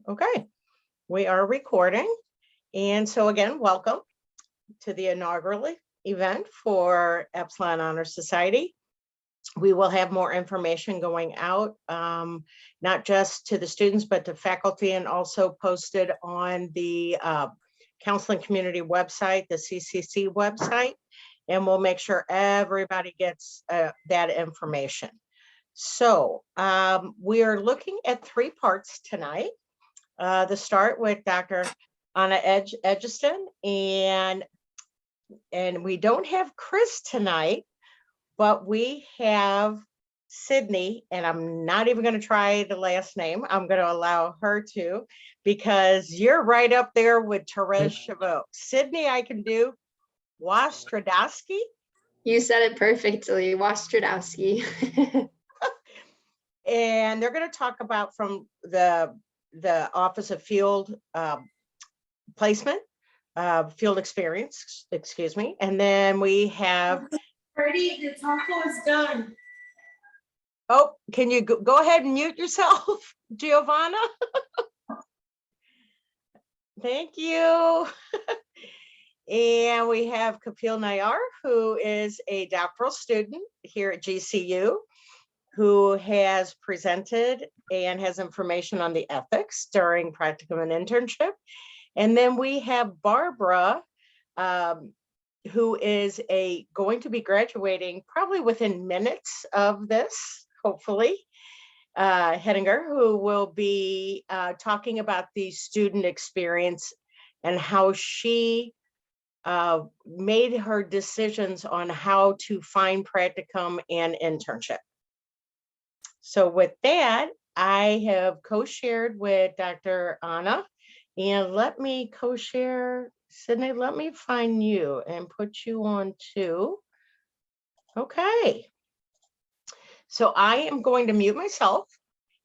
Okay, we are recording. And so again, welcome to the inaugural event for Epsilon Honor Society. We will have more information going out, not just to the students, but to faculty, and also posted on the counseling community website, the CCC website, and we'll make sure everybody gets that information. So we are looking at 3 parts tonight. To start with Dr. Anna Edgeston, and we don't have Chris tonight, but we have Sydney, and I'm not even going to try the last name. I'm going to allow her to, because you're right up there with Therese Chavot. Sydney, I can do Wostradowski. You said it perfectly, Wostradowski. And they're going to talk about from the Office of Field Placement, Field Experience, excuse me. And then we have... Freddie, the taco is done. Oh, can you go ahead and mute yourself, Giovanna? Thank you. And we have Kapil Nayar, who is a doctoral student here at GCU, who has presented and has information on the ethics during practicum and internship. And then we have Barbara, who is going to be graduating probably within minutes of this, hopefully, Hedinger, who will be talking about the student experience and how she made her decisions on how to find practicum and internship. So with that, I have co-shared with Dr. Anna, and let me co-share, Sydney, let me find you and put you on too. Okay. So I am going to mute myself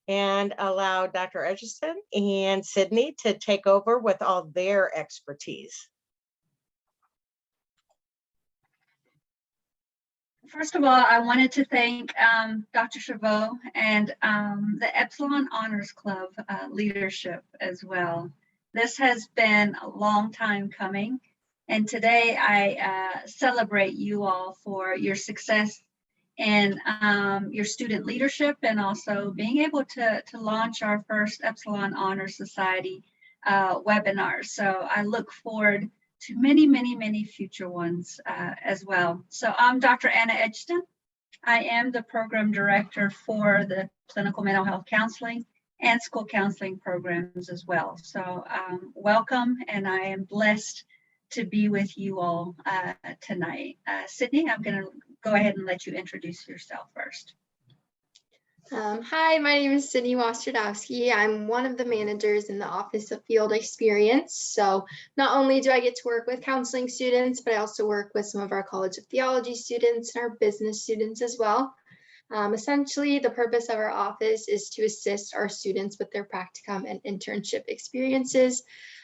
and allow Dr. Edgeston and Sydney to take over with all their expertise. First of all, I wanted to thank Dr. Chavot and the Epsilon Honors Club leadership as well. This has been a long time coming, and today I celebrate you all for your success and your student leadership, and also being able to launch our first Epsilon Honor Society webinar. So I look forward to many, many, many future ones as well. So I'm Dr. Anna Edgeston. I am the program director for the clinical mental health counseling and school counseling programs as well. So welcome, and I am blessed to be with you all tonight. Sydney, I'm going to go ahead and let you introduce yourself first. Hi, my name is Sydney Wostradowski. I'm one of the managers in the Office of Field Experience. So not only do I get to work with counseling students, but I also work with some of our College of Theology students and our business students as well. Essentially, the purpose of our office is to assist our students with their practicum and internship experiences,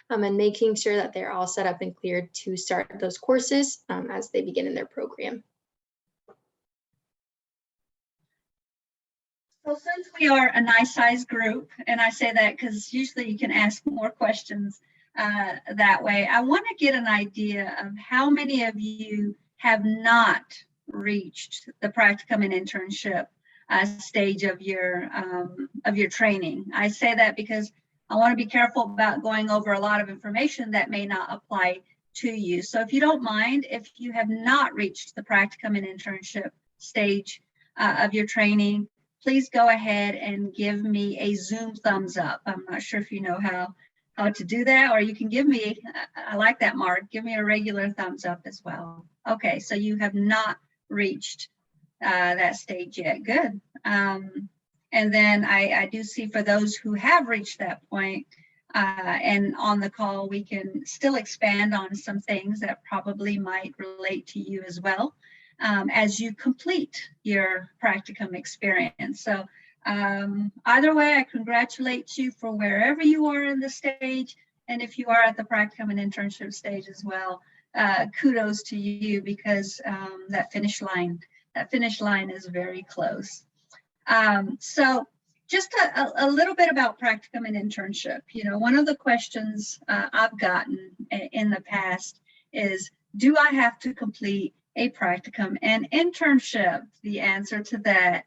and making sure that they're all set up and cleared to start those courses as they begin in their program. So since we are a nice sized group, and I say that because usually you can ask more questions that way, I want to get an idea of how many of you have not reached the practicum and internship stage of your training. I say that because I want to be careful about going over a lot of information that may not apply to you. So if you don't mind, if you have not reached the practicum and internship stage of your training, please go ahead and give me a Zoom thumbs up. I'm not sure if you know how to do that, or you can give me, I like that, Mark, give me a regular thumbs up as well. Okay, so you have not reached that stage yet. Good. And then I do see for those who have reached that point and on the call, we can still expand on some things that probably might relate to you as well. As you complete your practicum experience. So either way, I congratulate you for wherever you are in the stage. And if you are at the practicum and internship stage as well, kudos to you, because that finish line is very close. So just a little bit about practicum and internship. You know, one of the questions I've gotten in the past is, do I have to complete a practicum and internship? The answer to that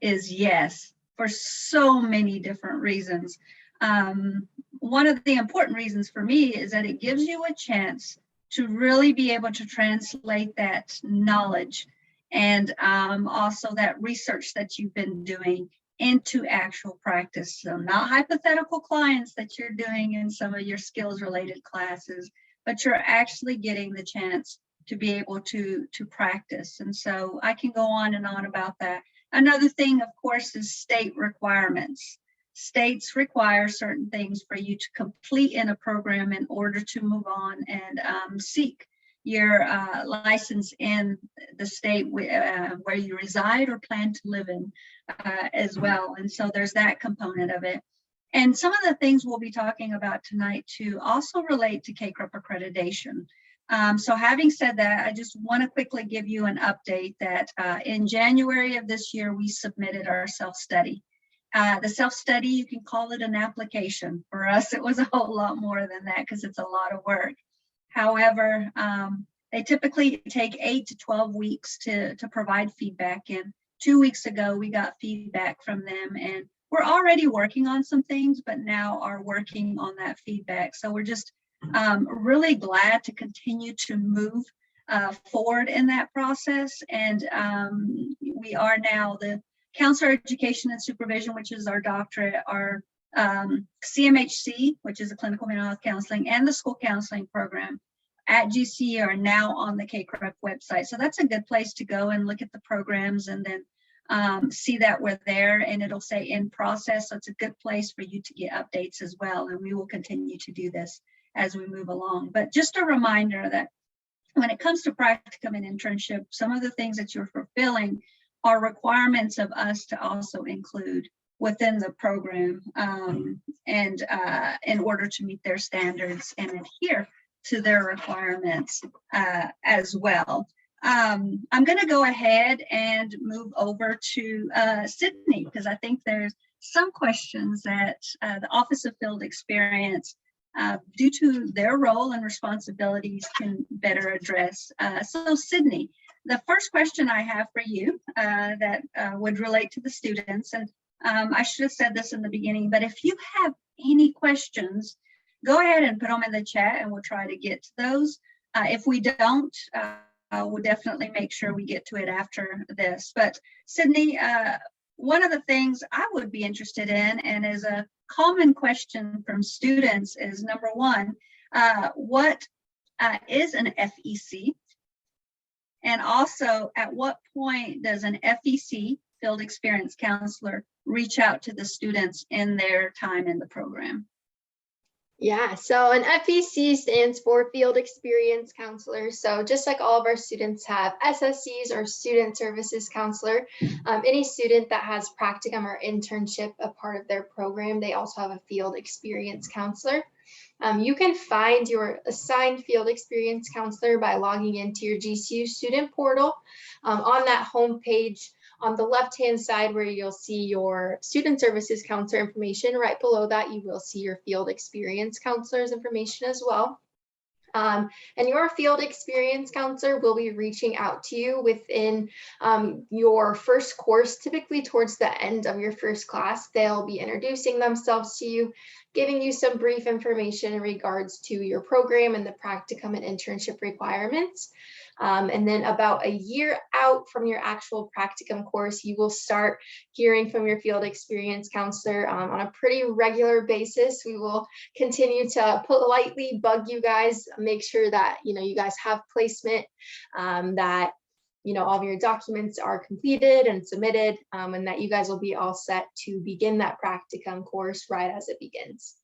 is yes, for so many different reasons. One of the important reasons for me is that it gives you a chance to really be able to translate that knowledge and also that research that you've been doing into actual practice. So not hypothetical clients that you're doing in some of your skills related classes, but you're actually getting the chance to be able to practice. And so I can go on and on about that. Another thing, of course, is state requirements. States require certain things for you to complete in a program in order to move on and seek your license in the state where you reside or plan to live in as well. And so there's that component of it. And some of the things we'll be talking about tonight too also relate to CACREP accreditation. So having said that, I just want to quickly give you an update that in January of this year, we submitted our self-study. The self-study, you can call it an application. For us, it was a whole lot more than that because it's a lot of work. However, they typically take 8 to 12 weeks to provide feedback. And 2 weeks ago, we got feedback from them, and we're already working on some things, but now are working on that feedback. So we're just really glad to continue to move forward in that process. And we are now the Counselor Education and Supervision, which is our doctorate, our CMHC, which is a clinical mental health counseling, and the school counseling program at GCU are now on the CACREP website. So that's a good place to go and look at the programs and then see that we're there, and it'll say in process. So it's a good place for you to get updates as well. And we will continue to do this as we move along. But just a reminder that when it comes to practicum and internship, some of the things that you're fulfilling are requirements of us to also include within the program and in order to meet their standards and adhere to their requirements as well. I'm going to go ahead and move over to Sydney, because I think there's some questions that the Office of Field Experience, due to their role and responsibilities, can better address. So Sydney, the first question I have for you that would relate to the students, and I should have said this in the beginning, but if you have any questions, go ahead and put them in the chat and we'll try to get to those. If we don't, we'll definitely make sure we get to it after this. But Sydney, one of the things I would be interested in, and is a common question from students, is number one, what is an FEC? And also, at what point does an FEC, Field Experience Counselor, reach out to the students in their time in the program? Yeah, so an FEC stands for Field Experience Counselor. So just like all of our students have SSCs or Student Services Counselor, any student that has practicum or internship a part of their program, they also have a Field Experience Counselor. You can find your assigned Field Experience Counselor by logging into your GCU student portal. On that home page, on the left-hand side where you'll see your Student Services Counselor information, right below that you will see your Field Experience Counselor's information as well. And your Field Experience Counselor will be reaching out to you within your first course, typically towards the end of your first class. They'll be introducing themselves to you, giving you some brief information in regards to your program and the practicum and internship requirements. And then about a year out from your actual practicum course, you will start hearing from your Field Experience Counselor on a pretty regular basis. We will continue to politely bug you guys, make sure that you guys have placement, that all of your documents are completed and submitted, and that you guys will be all set to begin that practicum course right as it begins.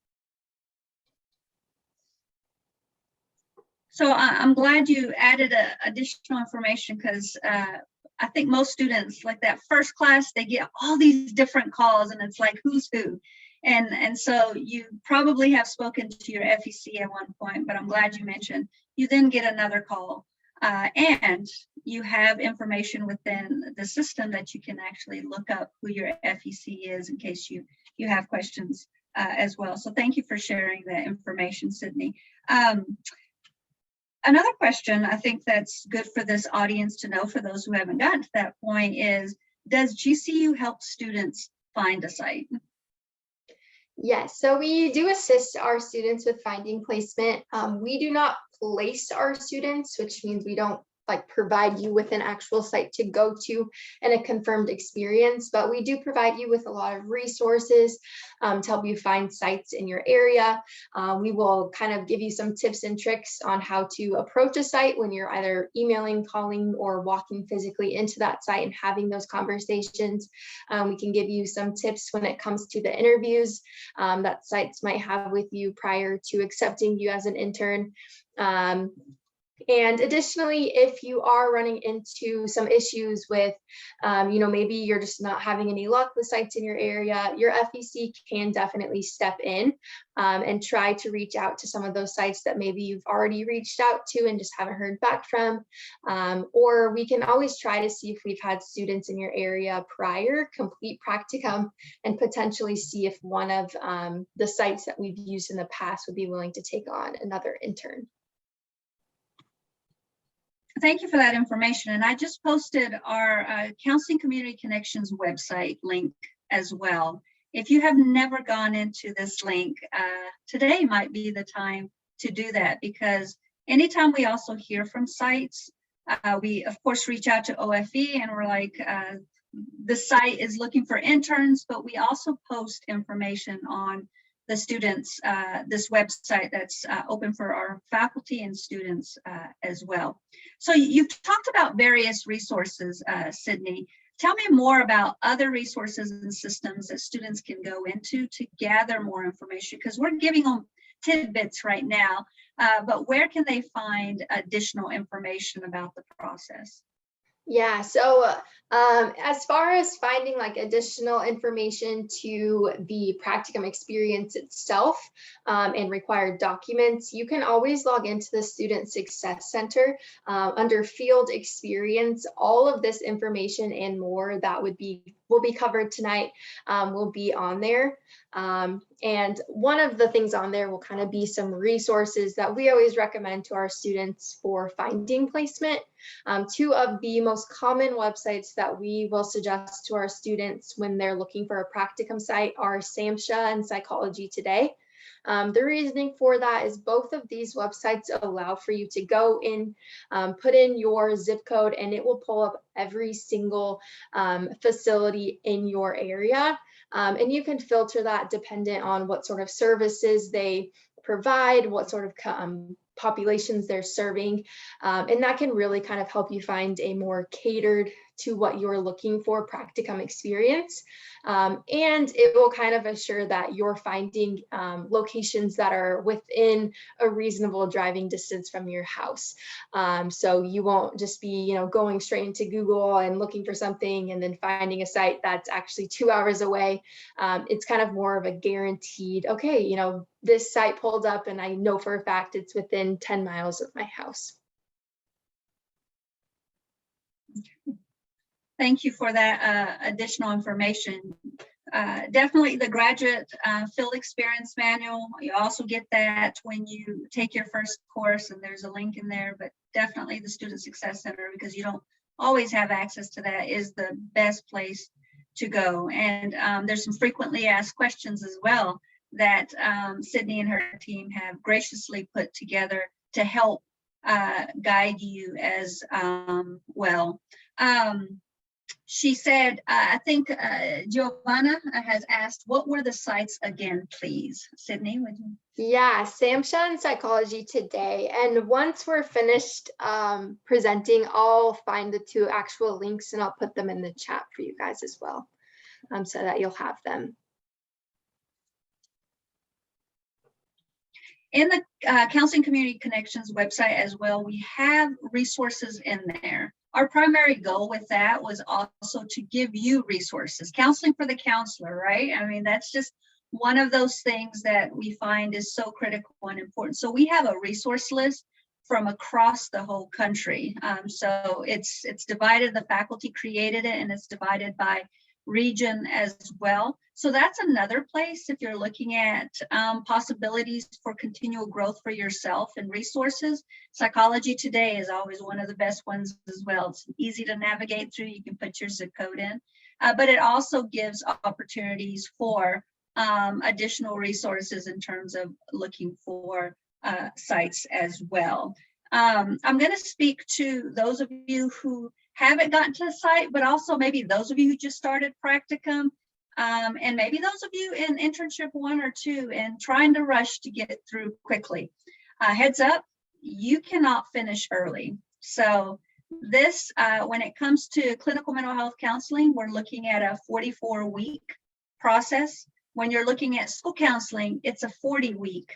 So I'm glad you added additional information, because I think most students, like that first class, they get all these different calls and it's like, who's who? And so you probably have spoken to your FEC at one point, but I'm glad you mentioned you then get another call And you have information within the system that you can actually look up who your FEC is in case you have questions as well. So thank you for sharing that information, Sydney. Another question I think that's good for this audience to know, for those who haven't gotten to that point, is does GCU help students find a site? Yes, so we do assist our students with finding placement. We do not place our students, which means we don't provide you with an actual site to go to and a confirmed experience, but we do provide you with a lot of resources to help you find sites in your area. We will kind of give you some tips and tricks on how to approach a site when you're either emailing, calling, or walking physically into that site and having those conversations. We can give you some tips when it comes to the interviews that sites might have with you prior to accepting you as an intern. And additionally, if you are running into some issues with, maybe you're just not having any luck with sites in your area, your FEC can definitely step in and try to reach out to some of those sites that maybe you've already reached out to and just haven't heard back from. Or we can always try to see if we've had students in your area prior complete practicum and potentially see if one of the sites that we've used in the past would be willing to take on another intern. Thank you for that information. And I just posted our Counseling Community Connections website link as well. If you have never gone into this link, today might be the time to do that, because anytime we also hear from sites, we of course reach out to OFE and we're like, the site is looking for interns, but we also post information on the students, this website that's open for our faculty and students as well. So you've talked about various resources, Sydney. Tell me more about other resources and systems that students can go into to gather more information, because we're giving them tidbits right now, but where can they find additional information about the process? Yeah, so as far as finding additional information to the practicum experience itself and required documents, you can always log into the Student Success Center under Field Experience. All of this information and more that will be covered tonight will be on there. And one of the things on there will kind of be some resources that we always recommend to our students for finding placement. Two of the most common websites that we will suggest to our students when they're looking for a practicum site are SAMHSA and Psychology Today. The reasoning for that is both of these websites allow for you to go in, put in your zip code, and it will pull up every single facility in your area. And you can filter that dependent on what sort of services they provide, what sort of populations they're serving. And that can really kind of help you find a more catered to what you're looking for practicum experience. And it will kind of assure that you're finding locations that are within a reasonable driving distance from your house. So you won't just be, going straight into Google and looking for something and then finding a site that's actually 2 hours away. It's kind of more of a guaranteed, okay, this site pulled up and I know for a fact it's within 10 miles of my house. Thank you for that additional information. Definitely the graduate field experience manual. You also get that when you take your first course, and there's a link in there, but definitely the Student Success Center, because you don't always have access to that, is the best place to go. And there's some frequently asked questions as well that Sydney and her team have graciously put together to help guide you as well. She said, I think Giovanna has asked, what were the sites again, please? Sydney, would you? Yeah, SAMHSA and Psychology Today. And once we're finished presenting, I'll find the two actual links and I'll put them in the chat for you guys as well, so that you'll have them. In the Counseling Community Connections website as well, we have resources in there. Our primary goal with that was also to give you resources, counseling for the counselor, right? I mean, that's just one of those things that we find is so critical and important. So we have a resource list from across the whole country. So it's divided, the faculty created it, and it's divided by region as well. So that's another place if you're looking at possibilities for continual growth for yourself and resources. Psychology Today is always one of the best ones as well. It's easy to navigate through. You can put your zip code in, but it also gives opportunities for additional resources in terms of looking for sites as well. I'm going to speak to those of you who haven't gotten to the site, but also maybe those of you who just started practicum, and maybe those of you in internship 1 or 2 and trying to rush to get through quickly. Heads up, you cannot finish early. So this, when it comes to clinical mental health counseling, we're looking at a 44-week process. When you're looking at school counseling, it's a 40-week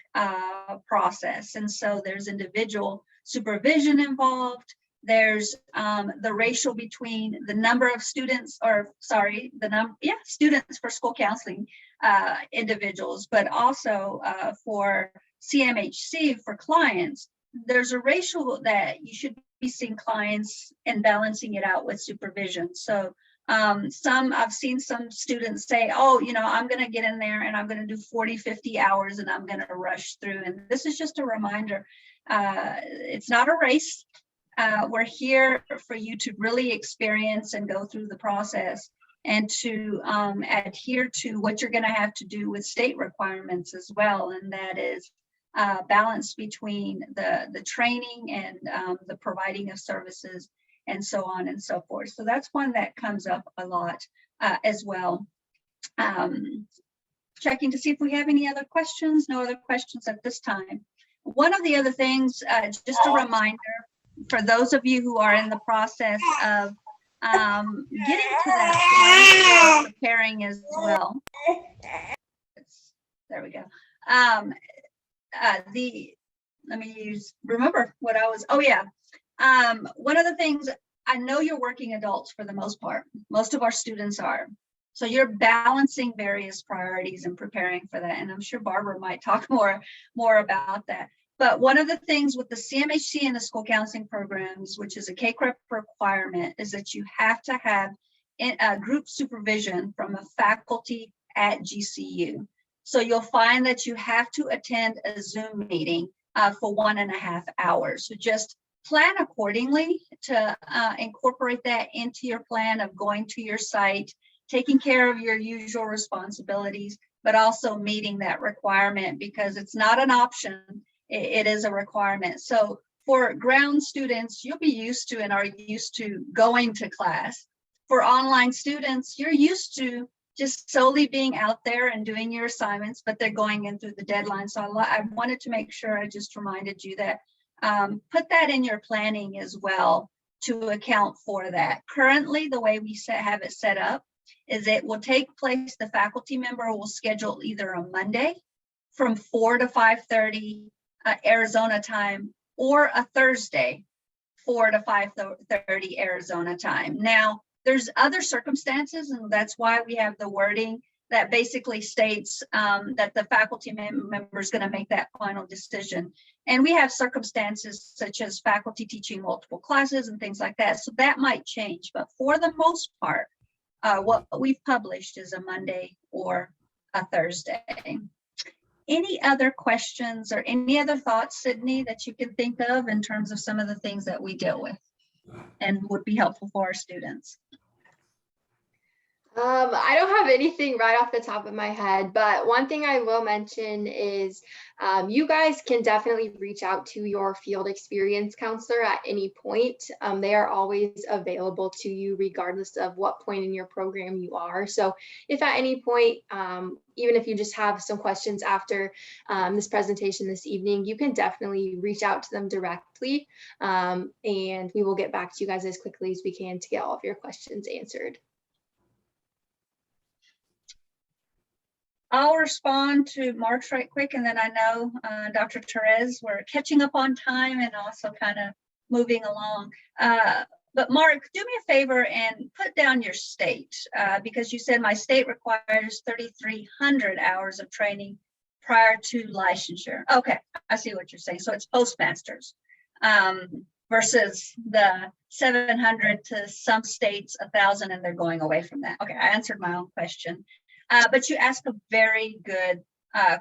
process. And so there's individual supervision involved. There's the ratio between the number of students, or sorry, students for school counseling individuals, but also for CMHC for clients, there's a ratio that you should be seeing clients and balancing it out with supervision. So I've seen some students say, oh, I'm going to get in there and I'm going to do 40, 50 hours and I'm going to rush through. And this is just a reminder. It's not a race. We're here for you to really experience and go through the process and to adhere to what you're going to have to do with state requirements as well. And that is balance between the training and the providing of services and so on and so forth. So that's one that comes up a lot as well. Checking to see if we have any other questions. No other questions at this time. One of the other things, just a reminder for those of you who are in the process of getting to that point, preparing as well. There we go. Let me remember what I was, one of the things, I know you're working adults for the most part. Most of our students are. So you're balancing various priorities and preparing for that. And I'm sure Barbara might talk more about that. But one of the things with the CMHC and the school counseling programs, which is a KCREP requirement, is that you have to have group supervision from a faculty at GCU. So you'll find that you have to attend a Zoom meeting for 1.5 hours. So just plan accordingly to incorporate that into your plan of going to your site, taking care of your usual responsibilities, but also meeting that requirement, because it's not an option. It is a requirement. So for ground students, you'll be used to and are used to going to class. For online students, you're used to just solely being out there and doing your assignments, but they're going in through the deadline. So I wanted to make sure I just reminded you that put that in your planning as well to account for that. Currently, the way we have it set up is it will take place, the faculty member will schedule either a Monday from 4 to 5:30 Arizona time, or a Thursday 4 to 5:30 Arizona time. Now, there's other circumstances, and that's why we have the wording that basically states that the faculty member is going to make that final decision. And we have circumstances such as faculty teaching multiple classes and things like that. So that might change, but for the most part, what we've published is a Monday or a Thursday. Any other questions or any other thoughts, Sydney, that you can think of in terms of some of the things that we deal with and would be helpful for our students? I don't have anything right off the top of my head, but one thing I will mention is you guys can definitely reach out to your field experience counselor at any point. They are always available to you regardless of what point in your program you are. So if at any point, even if you just have some questions after this presentation this evening, you can definitely reach out to them directly, and we will get back to you guys as quickly as we can to get all of your questions answered. I'll respond to Mark's right quick, and then I know Dr. Therese, we're catching up on time and also kind of moving along. But Mark, do me a favor and put down your state, because you said my state requires 3,300 hours of training prior to licensure. Okay, I see what you're saying. So it's postmasters. versus the 700 to some states, 1,000, and they're going away from that. Okay, I answered my own question, but you asked a very good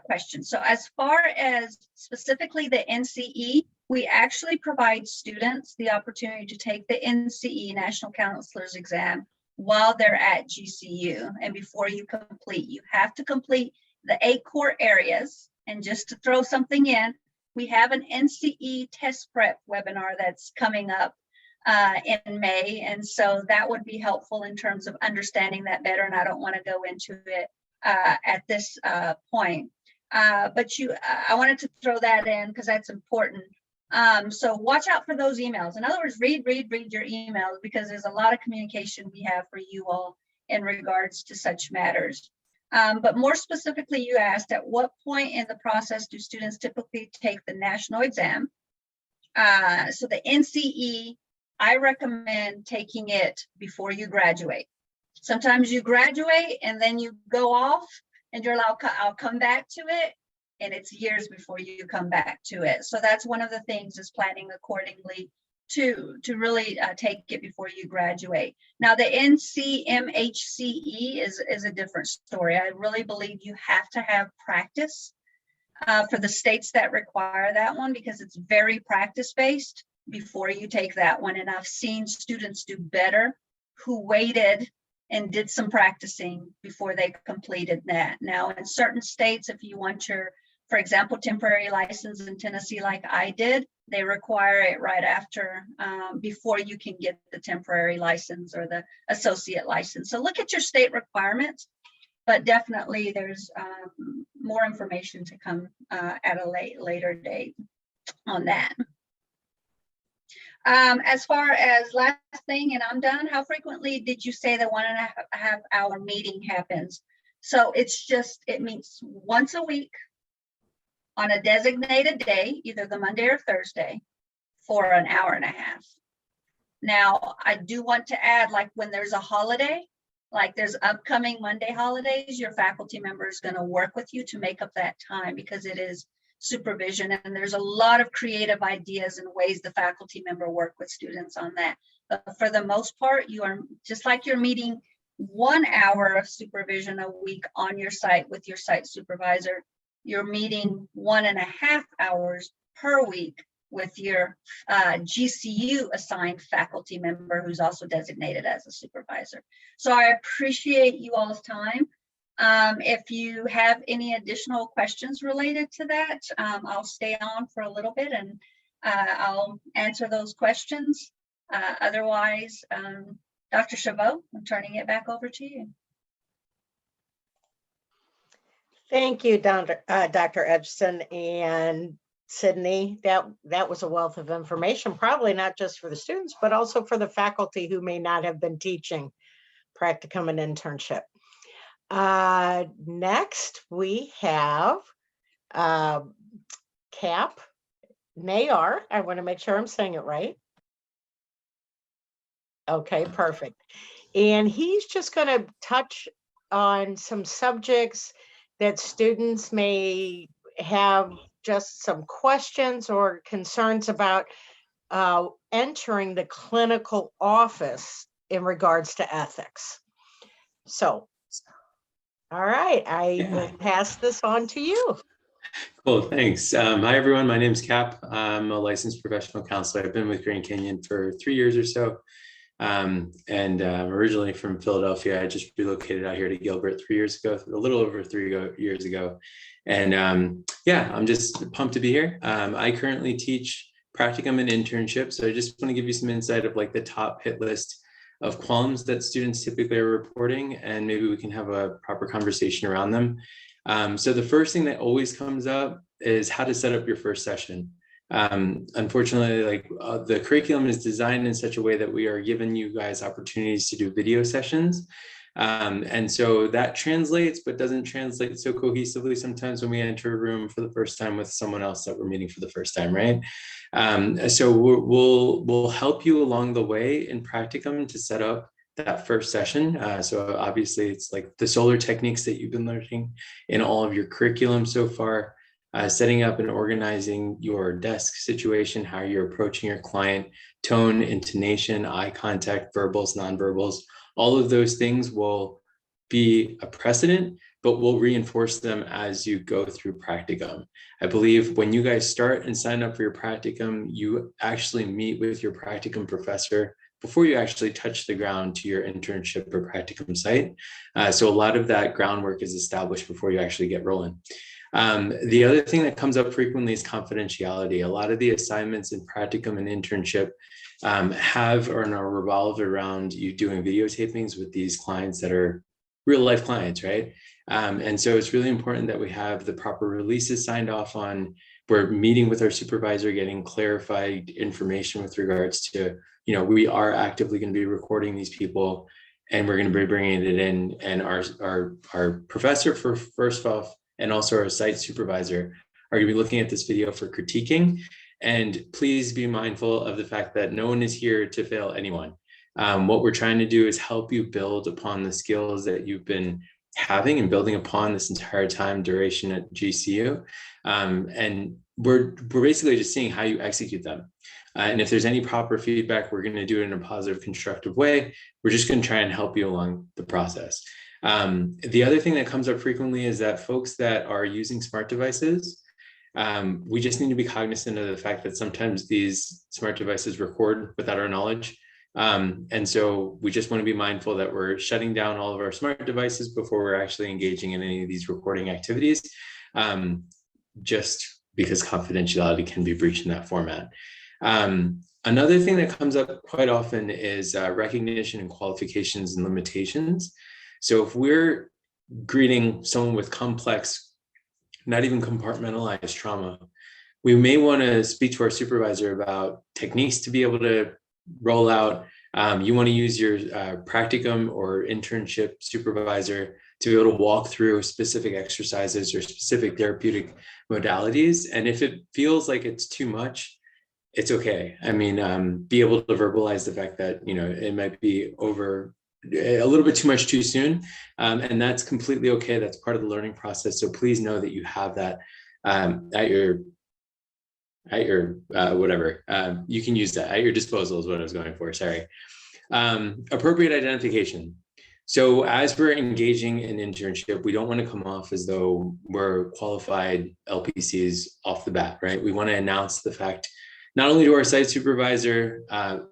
question. So as far as specifically the NCE, we actually provide students the opportunity to take the NCE, National Counselor's Exam, while they're at GCU. And before you complete, you have to complete the 8 core areas. And just to throw something in, we have an NCE test prep webinar that's coming up in May. And so that would be helpful in terms of understanding that better. And I don't want to go into it at this point. But I wanted to throw that in because that's important. So watch out for those emails. In other words, read your emails, because there's a lot of communication we have for you all in regards to such matters. But more specifically, you asked, at what point in the process do students typically take the national exam? So the NCE, I recommend taking it before you graduate. Sometimes you graduate and then you go off and you're like, I'll come back to it. And it's years before you come back to it. So that's one of the things, is planning accordingly to really take it before you graduate. Now the NCMHCE is a different story. I really believe you have to have practice for the states that require that one, because it's very practice-based before you take that one. And I've seen students do better who waited and did some practicing before they completed that. Now in certain states, if you want your, for example, temporary license in Tennessee, like I did, they require it right after, before you can get the temporary license or the associate license. So look at your state requirements, but definitely there's more information to come at a later date on that. As far as last thing, and I'm done, how frequently did you say the 1.5 hour meeting happens? So it meets once a week on a designated day, either the Monday or Thursday, for an hour and a half. Now, I do want to add, like when there's a holiday, like there's upcoming Monday holidays, your faculty member is going to work with you to make up that time, because it is supervision, and there's a lot of creative ideas and ways the faculty member work with students on that. But for the most part, you are just like you're meeting 1 hour of supervision a week on your site with your site supervisor. You're meeting 1.5 hours per week with your GCU assigned faculty member, who's also designated as a supervisor. So I appreciate you all's time. If you have any additional questions related to that, I'll stay on for a little bit and I'll answer those questions. Otherwise, Dr. Chabot, I'm turning it back over to you. Thank you, Dr. Edgson and Sydney. That was a wealth of information, probably not just for the students, but also for the faculty who may not have been teaching practicum and internship. Next, we have Cap Nayar. I want to make sure I'm saying it right. Okay, perfect. And he's just going to touch on some subjects that students may have just some questions or concerns about entering the clinical office in regards to ethics. So, all right, I will pass this on to you. Cool, thanks. Hi, everyone. My name is Cap. I'm a licensed professional counselor. I've been with Grand Canyon for 3 years or so. I'm originally from Philadelphia. I just relocated out here to Gilbert 3 years ago, a little over 3 years ago. And yeah, I'm just pumped to be here. I currently teach practicum and internship. So I just want to give you some insight of like the top hit list of qualms that students typically are reporting, and maybe we can have a proper conversation around them. So the first thing that always comes up is how to set up your first session. Unfortunately, like the curriculum is designed in such a way that we are giving you guys opportunities to do video sessions. And so that translates, but doesn't translate so cohesively sometimes when we enter a room for the first time with someone else that we're meeting for the first time, right? So we'll help you along the way in practicum to set up that first session. So obviously it's like the solar techniques that you've been learning in all of your curriculum so far. setting up and organizing your desk situation, how you're approaching your client, tone, intonation, eye contact, verbals, nonverbals, all of those things will be a precedent, but we'll reinforce them as you go through practicum. I believe when you guys start and sign up for your practicum, you actually meet with your practicum professor before you actually touch the ground to your internship or practicum site. So a lot of that groundwork is established before you actually get rolling. The other thing that comes up frequently is confidentiality. A lot of the assignments in practicum and internship have or are revolved around you doing videotapings with these clients that are real life clients, right? And so it's really important that we have the proper releases signed off on. We're meeting with our supervisor, getting clarified information with regards to, we are actively going to be recording these people and we're going to be bringing it in. And our professor for first off, and also our site supervisor are going to be looking at this video for critiquing. And please be mindful of the fact that no one is here to fail anyone. What we're trying to do is help you build upon the skills that you've been having and building upon this entire time duration at GCU. And we're basically just seeing how you execute them. And if there's any proper feedback, we're going to do it in a positive, constructive way. We're just going to try and help you along the process. The other thing that comes up frequently is that folks that are using smart devices, we just need to be cognizant of the fact that sometimes these smart devices record without our knowledge. And so we just want to be mindful that we're shutting down all of our smart devices before we're actually engaging in any of these recording activities, just because confidentiality can be breached in that format. Another thing that comes up quite often is recognition and qualifications and limitations. So if we're greeting someone with complex, not even compartmentalized trauma, we may want to speak to our supervisor about techniques to be able to roll out. You want to use your practicum or internship supervisor to be able to walk through specific exercises or specific therapeutic modalities. And if it feels like it's too much, it's okay. I mean, be able to verbalize the fact that, it might be over a little bit too much too soon. And that's completely okay. That's part of the learning process. So please know that you have that at your whatever, you can use that at your disposal is what I was going for, sorry. Appropriate identification. So as we're engaging in internship, we don't want to come off as though we're qualified LPCs off the bat, right? We want to announce the fact, not only to our site supervisor,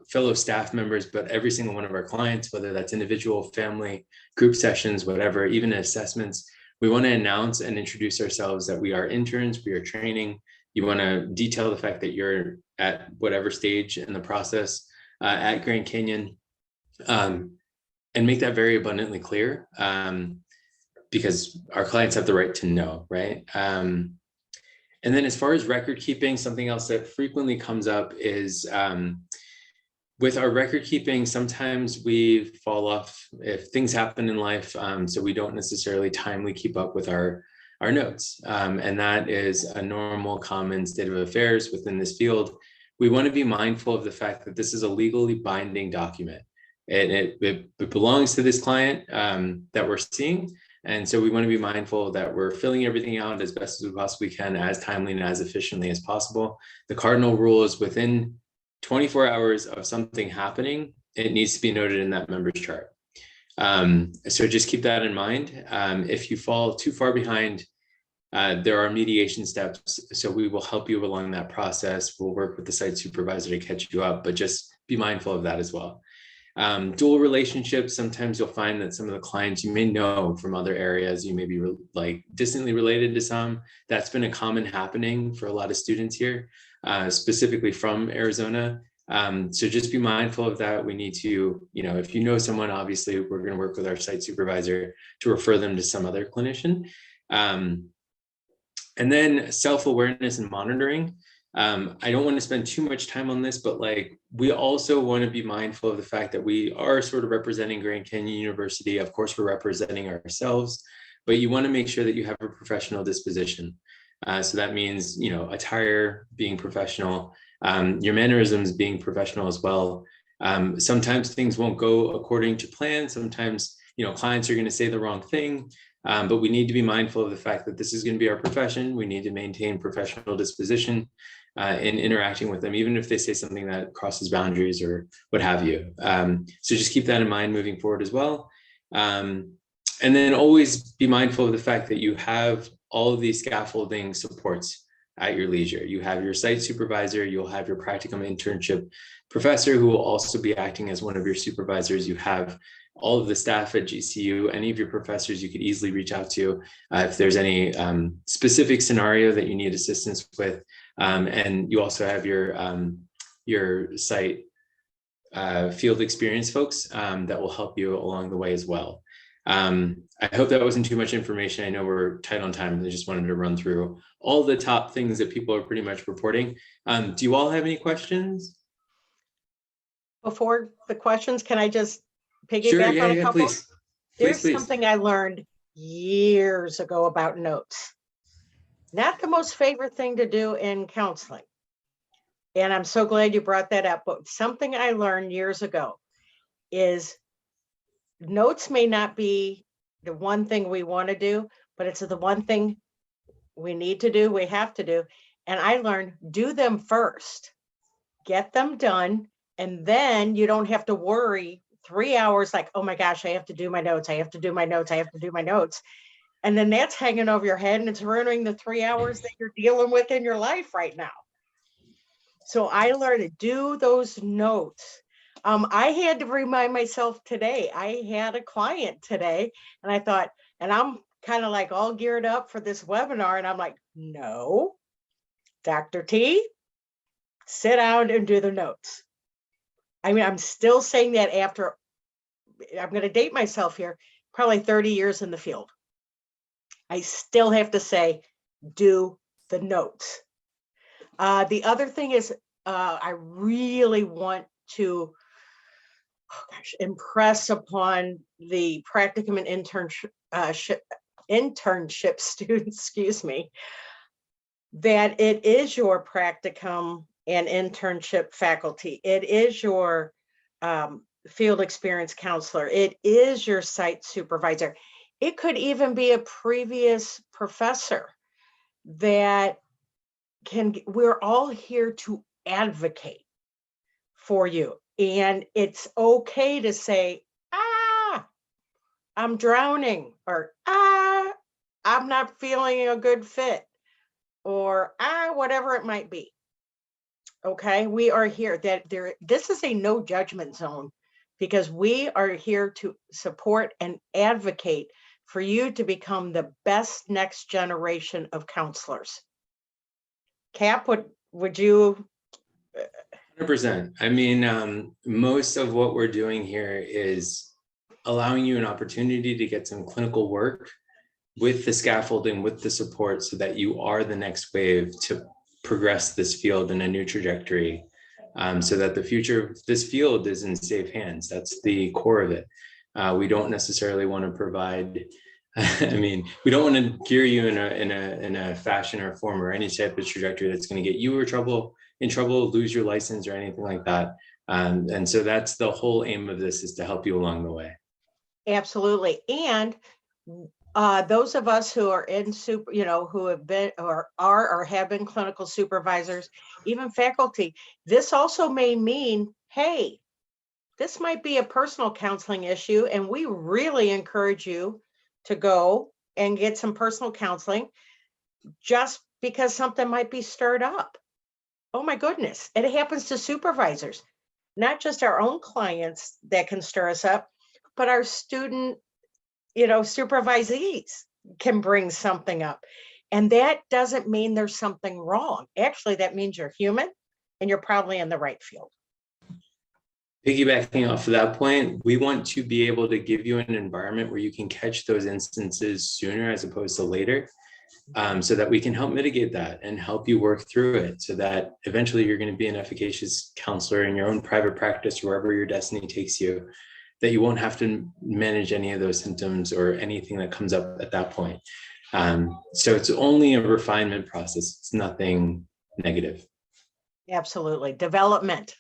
fellow staff members, but every single one of our clients, whether that's individual, family, group sessions, whatever, even assessments, we want to announce and introduce ourselves that we are interns, we are training. You want to detail the fact that you're at whatever stage in the process at Grand Canyon, and make that very abundantly clear, because our clients have the right to know, right? And then as far as record keeping, something else that frequently comes up is with our record keeping, sometimes we fall off if things happen in life, so we don't necessarily timely keep up with our notes. And that is a normal, common state of affairs within this field. We want to be mindful of the fact that this is a legally binding document. It belongs to this client that we're seeing. And so we want to be mindful that we're filling everything out as best as we possibly can, as timely and as efficiently as possible. The cardinal rule is within 24 hours of something happening, it needs to be noted in that member's chart. So just keep that in mind. If you fall too far behind, there are mediation steps. So we will help you along that process. We'll work with the site supervisor to catch you up, but just be mindful of that as well. Dual relationships, sometimes you'll find that some of the clients you may know from other areas, you may be like distantly related to some. That's been a common happening for a lot of students here, specifically from Arizona. So just be mindful of that. We need to, if you know someone, obviously we're going to work with our site supervisor to refer them to some other clinician. And then self-awareness and monitoring. I don't want to spend too much time on this, but we also want to be mindful of the fact that we are sort of representing Grand Canyon University. Of course, we're representing ourselves, but you want to make sure that you have a professional disposition. So that means, attire being professional, your mannerisms being professional as well. Sometimes things won't go according to plan. Sometimes, clients are going to say the wrong thing. But we need to be mindful of the fact that this is going to be our profession. We need to maintain professional disposition in interacting with them, even if they say something that crosses boundaries or what have you. So just keep that in mind moving forward as well. And then always be mindful of the fact that you have all of these scaffolding supports at your leisure. You have your site supervisor, you'll have your practicum internship professor who will also be acting as one of your supervisors. You have all of the staff at GCU, any of your professors you could easily reach out to if there's any specific scenario that you need assistance with. And you also have your site field experience folks that will help you along the way as well. I hope that wasn't too much information. I know we're tight on time, and I just wanted to run through all the top things that people are pretty much reporting. Do you all have any questions? Before the questions, can I just piggyback Sure, on a yeah, couple? please. There's Please. something I learned years ago about notes. Not the most favorite thing to do in counseling. And I'm so glad you brought that up. But something I learned years ago is notes may not be the one thing we want to do, but it's the one thing we need to do, we have to do. And I learned, do them first, get them done, and then you don't have to worry 3 hours like, oh my gosh, I have to do my notes, I have to do my notes, I have to do my notes. And then that's hanging over your head and it's ruining the 3 hours that you're dealing with in your life right now. So I learned to do those notes. I had to remind myself today, I had a client today and I thought, and I'm kind of like all geared up for this webinar. And I'm like, no, Dr. T, sit down and do the notes. I mean, I'm still saying that after, I'm going to date myself here, probably 30 years in the field. I still have to say, do the notes. The other thing is, I really want to impress upon the practicum and internship students, excuse me, that it is your practicum and internship faculty. It is your field experience counselor. It is your site supervisor. It could even be a previous professor that we're all here to advocate for you. And it's okay to say, I'm drowning, or I'm not feeling a good fit, or whatever it might be. Okay, we are here. This is a no judgment zone because we are here to support and advocate for you to become the best next generation of counselors. Cap, would you? 100%. I mean, most of what we're doing here is allowing you an opportunity to get some clinical work with the scaffolding, with the support, so that you are the next wave to progress this field in a new trajectory, so that the future of this field is in safe hands. That's the core of it. We don't necessarily want to provide, I mean, we don't want to gear you in a fashion or form or any type of trajectory that's going to get you in trouble, lose your license or anything like that. And so that's the whole aim of this, is to help you along the way. Absolutely. And those of us who are in who have been or are or have been clinical supervisors, even faculty, this also may mean, hey, this might be a personal counseling issue, and we really encourage you to go and get some personal counseling just because something might be stirred up. Oh my goodness, it happens to supervisors, not just our own clients that can stir us up, but our student, supervisees can bring something up. And that doesn't mean there's something wrong. Actually, that means you're human and you're probably in the right field. Piggybacking off of that point, we want to be able to give you an environment where you can catch those instances sooner as opposed to later, so that we can help mitigate that and help you work through it, so that eventually you're going to be an efficacious counselor in your own private practice, wherever your destiny takes you, that you won't have to manage any of those symptoms or anything that comes up at that point. So it's only a refinement process. It's nothing negative. Absolutely. Development.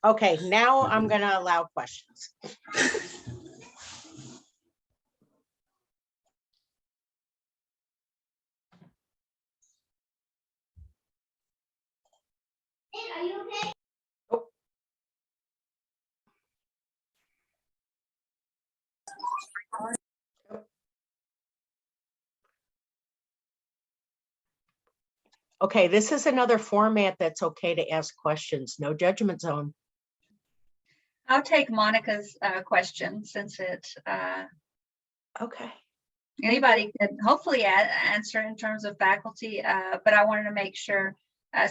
Okay, now I'm going to allow questions. Okay, this is another format that's okay to ask questions. No judgment zone. I'll take Monica's question since it Okay. anybody could hopefully answer in terms of faculty, but I wanted to make sure.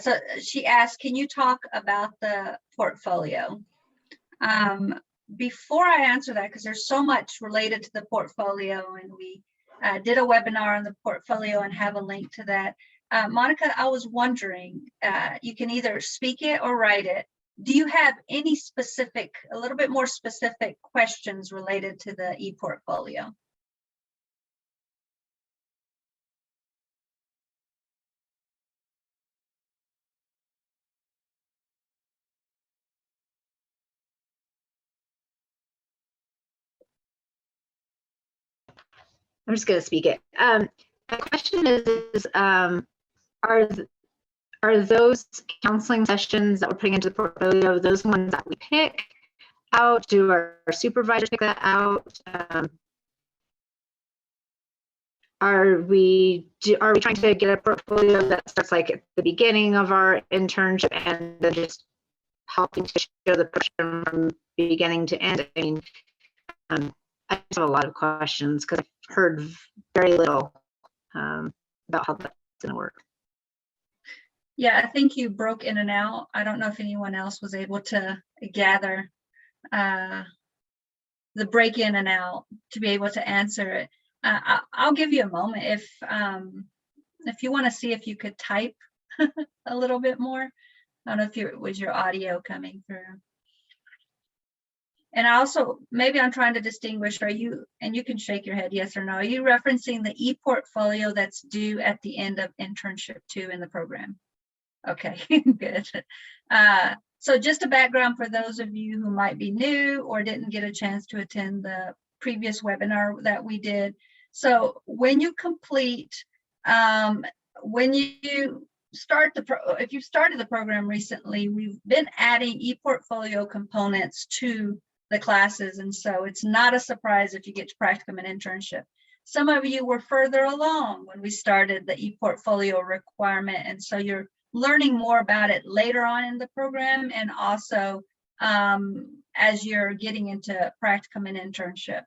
So she asked, can you talk about the portfolio? Before I answer that, because there's so much related to the portfolio, and we did a webinar on the portfolio and have a link to that. Monica, I was wondering, you can either speak it or write it. Do you have any specific, a little bit more specific questions related to the e-portfolio? I'm just going to speak it. My question is are those counseling sessions that we're putting into the portfolio, those ones that we pick out? Do our supervisors pick that out? Are we trying to get a portfolio that starts like at the beginning of our internship and then just helping to show the program from beginning to end? I mean, I just have a lot of questions because I've heard very little about how that's going to work. Yeah, I think you broke in and out. I don't know if anyone else was able to gather the break in and out to be able to answer it. I'll give you a moment if you want to see if you could type a little bit more. I don't know if it was your audio coming through. And also, maybe I'm trying to distinguish, are you, and you can shake your head yes or no, are you referencing the e-portfolio that's due at the end of internship 2 in the program? Okay, good. So just a background for those of you who might be new or didn't get a chance to attend the previous webinar that we did. So when you complete, when you start if you've started the program recently, we've been adding e-portfolio components to the classes. And so it's not a surprise if you get to practicum and internship. Some of you were further along when we started the e-portfolio requirement. And so you're learning more about it later on in the program, and also as you're getting into practicum and internship.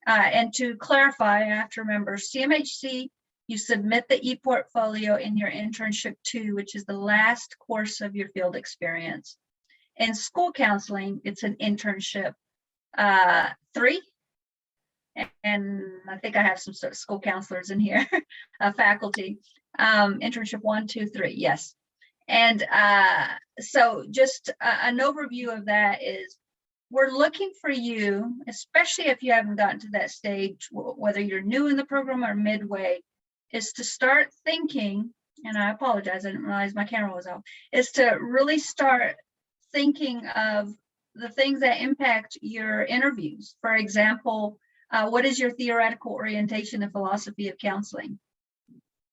And to clarify, I have to remember CMHC, you submit the e-portfolio in your internship 2, which is the last course of your field experience. In school counseling, it's an internship 3. And I think I have some sort of school counselors in here, faculty. Internship 1, 2, 3, yes. And so just an overview of that is we're looking for you, especially if you haven't gotten to that stage, whether you're new in the program or midway, is to start thinking, and I apologize, I didn't realize my camera was off, is to really start thinking of the things that impact your interviews. For example, what is your theoretical orientation and philosophy of counseling?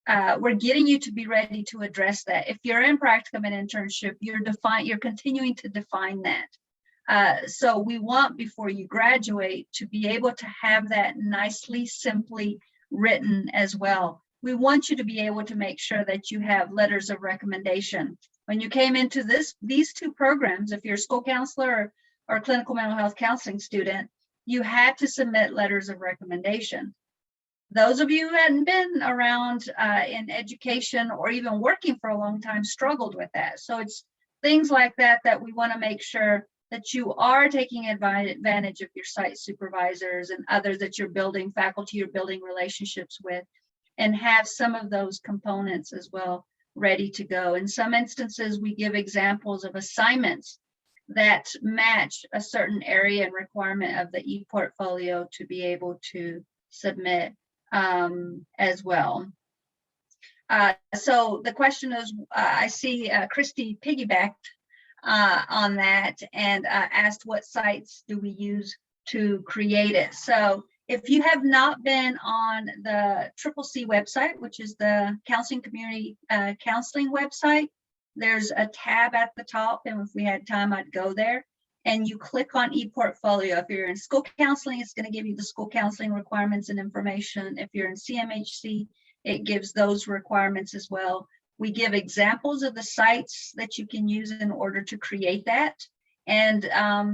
We're getting you to be ready to address that. If you're in practicum and internship, you're continuing to define that. So we want, before you graduate, to be able to have that nicely, simply written as well. We want you to be able to make sure that you have letters of recommendation. When you came into these 2 programs, if you're a school counselor or a clinical mental health counseling student, you had to submit letters of recommendation. Those of you who hadn't been around in education or even working for a long time struggled with that. So it's things like that that we want to make sure that you are taking advantage of your site supervisors and others that you're building, faculty you're building relationships with, and have some of those components as well ready to go. In some instances, we give examples of assignments that match a certain area and requirement of the e-portfolio to be able to submit as well. So the question is, I see Christy piggybacked on that and asked what sites do we use to create it. So if you have not been on the CCC website, which is the Counseling Community Counseling website, there's a tab at the top, and if we had time, I'd go there. And you click on ePortfolio. If you're in school counseling, it's going to give you the school counseling requirements and information. If you're in CMHC, it gives those requirements as well. We give examples of the sites that you can use in order to create that. And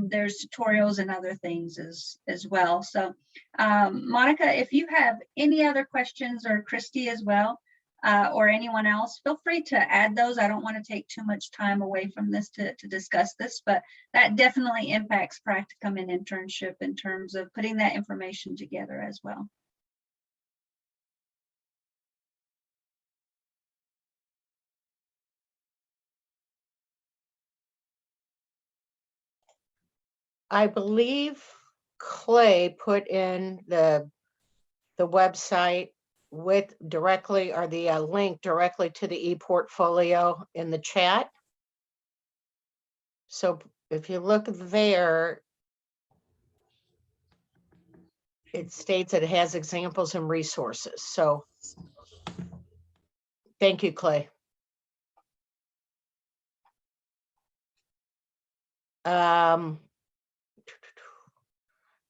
there's tutorials and other things as well. So Monica, if you have any other questions, or Christy as well, or anyone else, feel free to add those. I don't want to take too much time away from this to discuss this, but that definitely impacts practicum and internship in terms of putting that information together as well. I believe Clay put in the website with directly, or the link directly to the ePortfolio in the chat. So if you look there, it states that it has examples and resources. So thank you, Clay.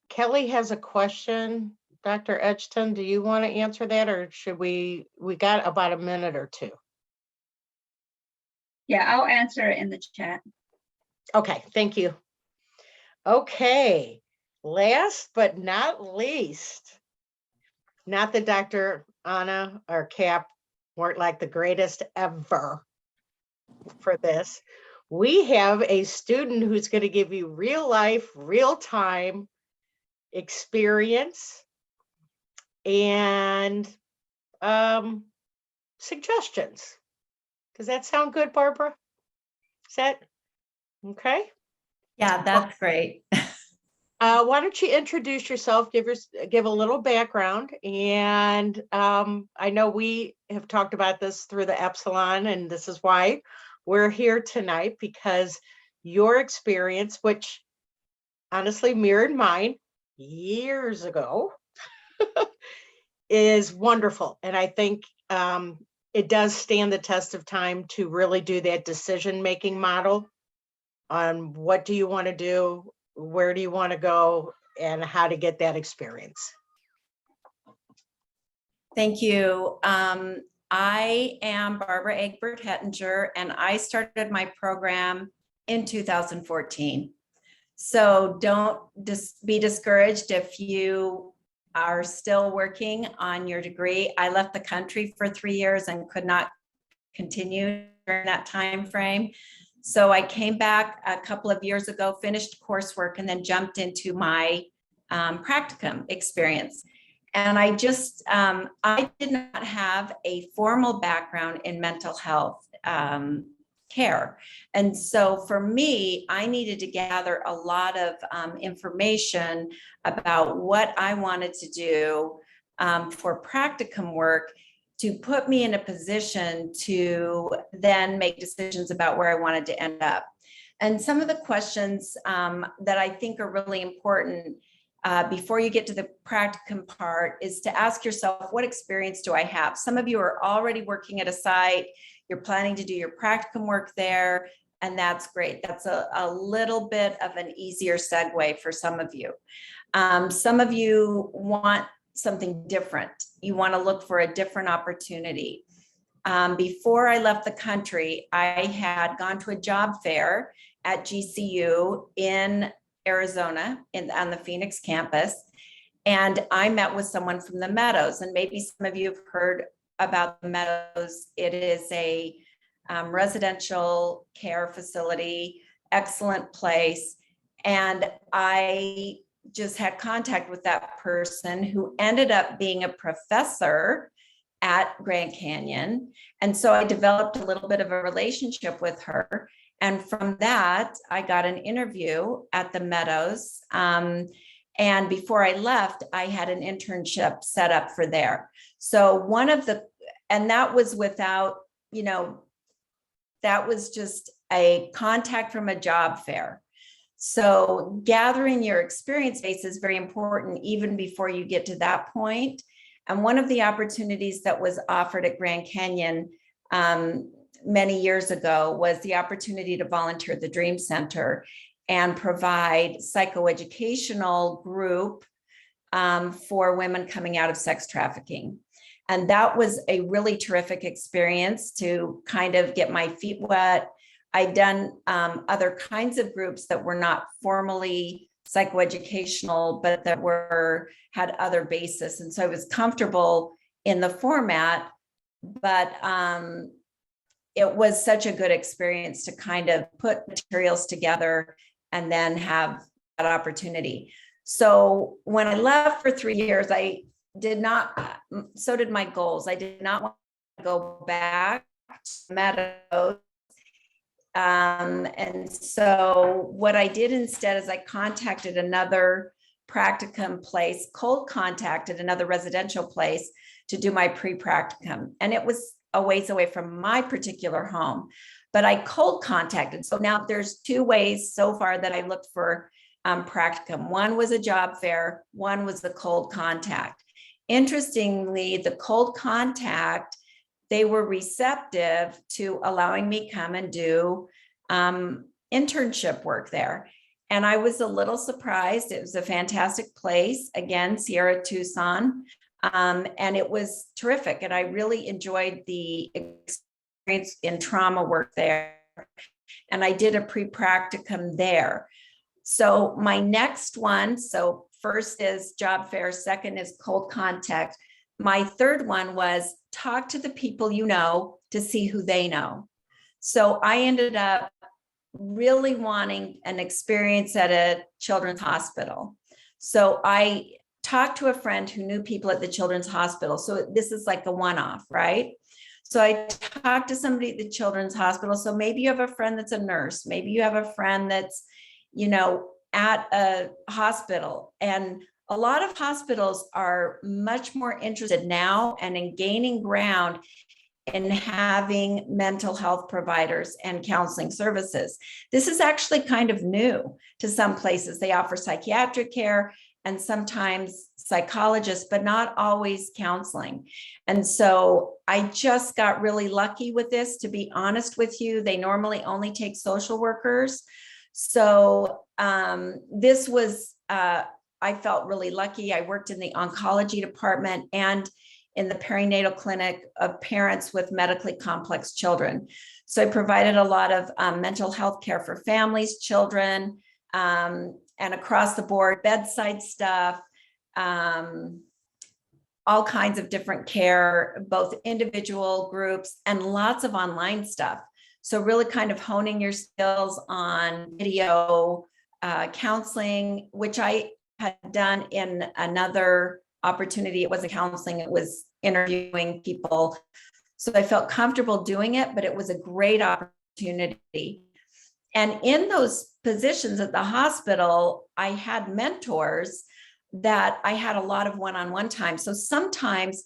Kelly has a question. Dr. Edgton, do you want to answer that, or should we got about a minute or two? Yeah, I'll answer it in the chat. Okay, thank you. Okay, last but not least, not that Dr. Anna or Cap weren't like the greatest ever for this. We have a student who's going to give you real life, real time experience and suggestions. Does that sound good, Barbara? Is that okay? Yeah, that's great. Why don't you introduce yourself, give a little background, and I know we have talked about this through the Epsilon, and this is why we're here tonight, because your experience, which honestly mirrored mine years ago, is wonderful. And I think it does stand the test of time to really do that decision-making model on what do you want to do, where do you want to go, and how to get that experience. Thank you. I am Barbara Egbert Hettinger, and I started my program in 2014. So don't be discouraged if you are still working on your degree. I left the country for 3 years and could not continue during that time frame. So I came back a couple of years ago, finished coursework, and then jumped into my practicum experience. And I just, I did not have a formal background in mental health care. And so for me, I needed to gather a lot of information about what I wanted to do for practicum work to put me in a position to then make decisions about where I wanted to end up. And some of the questions that I think are really important before you get to the practicum part is to ask yourself, what experience do I have? Some of you are already working at a site, you're planning to do your practicum work there, and that's great. That's a little bit of an easier segue for some of you. Some of you want something different. You want to look for a different opportunity. Before I left the country, I had gone to a job fair at GCU in Arizona on the Phoenix campus. And I met with someone from the Meadows, and maybe some of you have heard about the Meadows. It is a residential care facility, excellent place. And I just had contact with that person who ended up being a professor at Grand Canyon. And so I developed a little bit of a relationship with her. And from that, I got an interview at the Meadows. And before I left, I had an internship set up for there. So and that was without, that was just a contact from a job fair. So gathering your experience base is very important even before you get to that point. And one of the opportunities that was offered at Grand Canyon many years ago was the opportunity to volunteer at the Dream Center and provide psychoeducational group for women coming out of sex trafficking. And that was a really terrific experience to kind of get my feet wet. I'd done other kinds of groups that were not formally psychoeducational, but that had other basis. And so I was comfortable in the format, but it was such a good experience to kind of put materials together and then have that opportunity. So when I left for 3 years, I did not, so did my goals. I did not want to go back to Meadows. And so what I did instead is I contacted another practicum place, cold contacted another residential place to do my pre-practicum. And it was a ways away from my particular home, but I cold contacted. So now there's 2 ways so far that I looked for practicum. One was a job fair, one was the cold contact. Interestingly, the cold contact, they were receptive to allowing me come and do internship work there. And I was a little surprised. It was a fantastic place. Again, Sierra Tucson. And it was terrific. And I really enjoyed the experience in trauma work there. And I did a pre-practicum there. So my next one, so first is job fair, second is cold contact. My third one was talk to the people you know to see who they know. So I ended up really wanting an experience at a children's hospital. So I talked to a friend who knew people at the children's hospital. So this is like a one-off, right? So I talked to somebody at the children's hospital. So maybe you have a friend that's a nurse. Maybe you have a friend that's, at a hospital. And a lot of hospitals are much more interested now and in gaining ground in having mental health providers and counseling services. This is actually kind of new to some places. They offer psychiatric care and sometimes psychologists, but not always counseling. And so I just got really lucky with this, to be honest with you. They normally only take social workers. So this was, I felt really lucky. I worked in the oncology department and in the perinatal clinic of parents with medically complex children. So I provided a lot of mental health care for families, children, and across the board, bedside stuff, all kinds of different care, both individual groups and lots of online stuff. So really kind of honing your skills on video counseling, which I had done in another opportunity. It wasn't counseling, it was interviewing people. So I felt comfortable doing it, but it was a great opportunity. And in those positions at the hospital, I had mentors that I had a lot of one-on-one time. So sometimes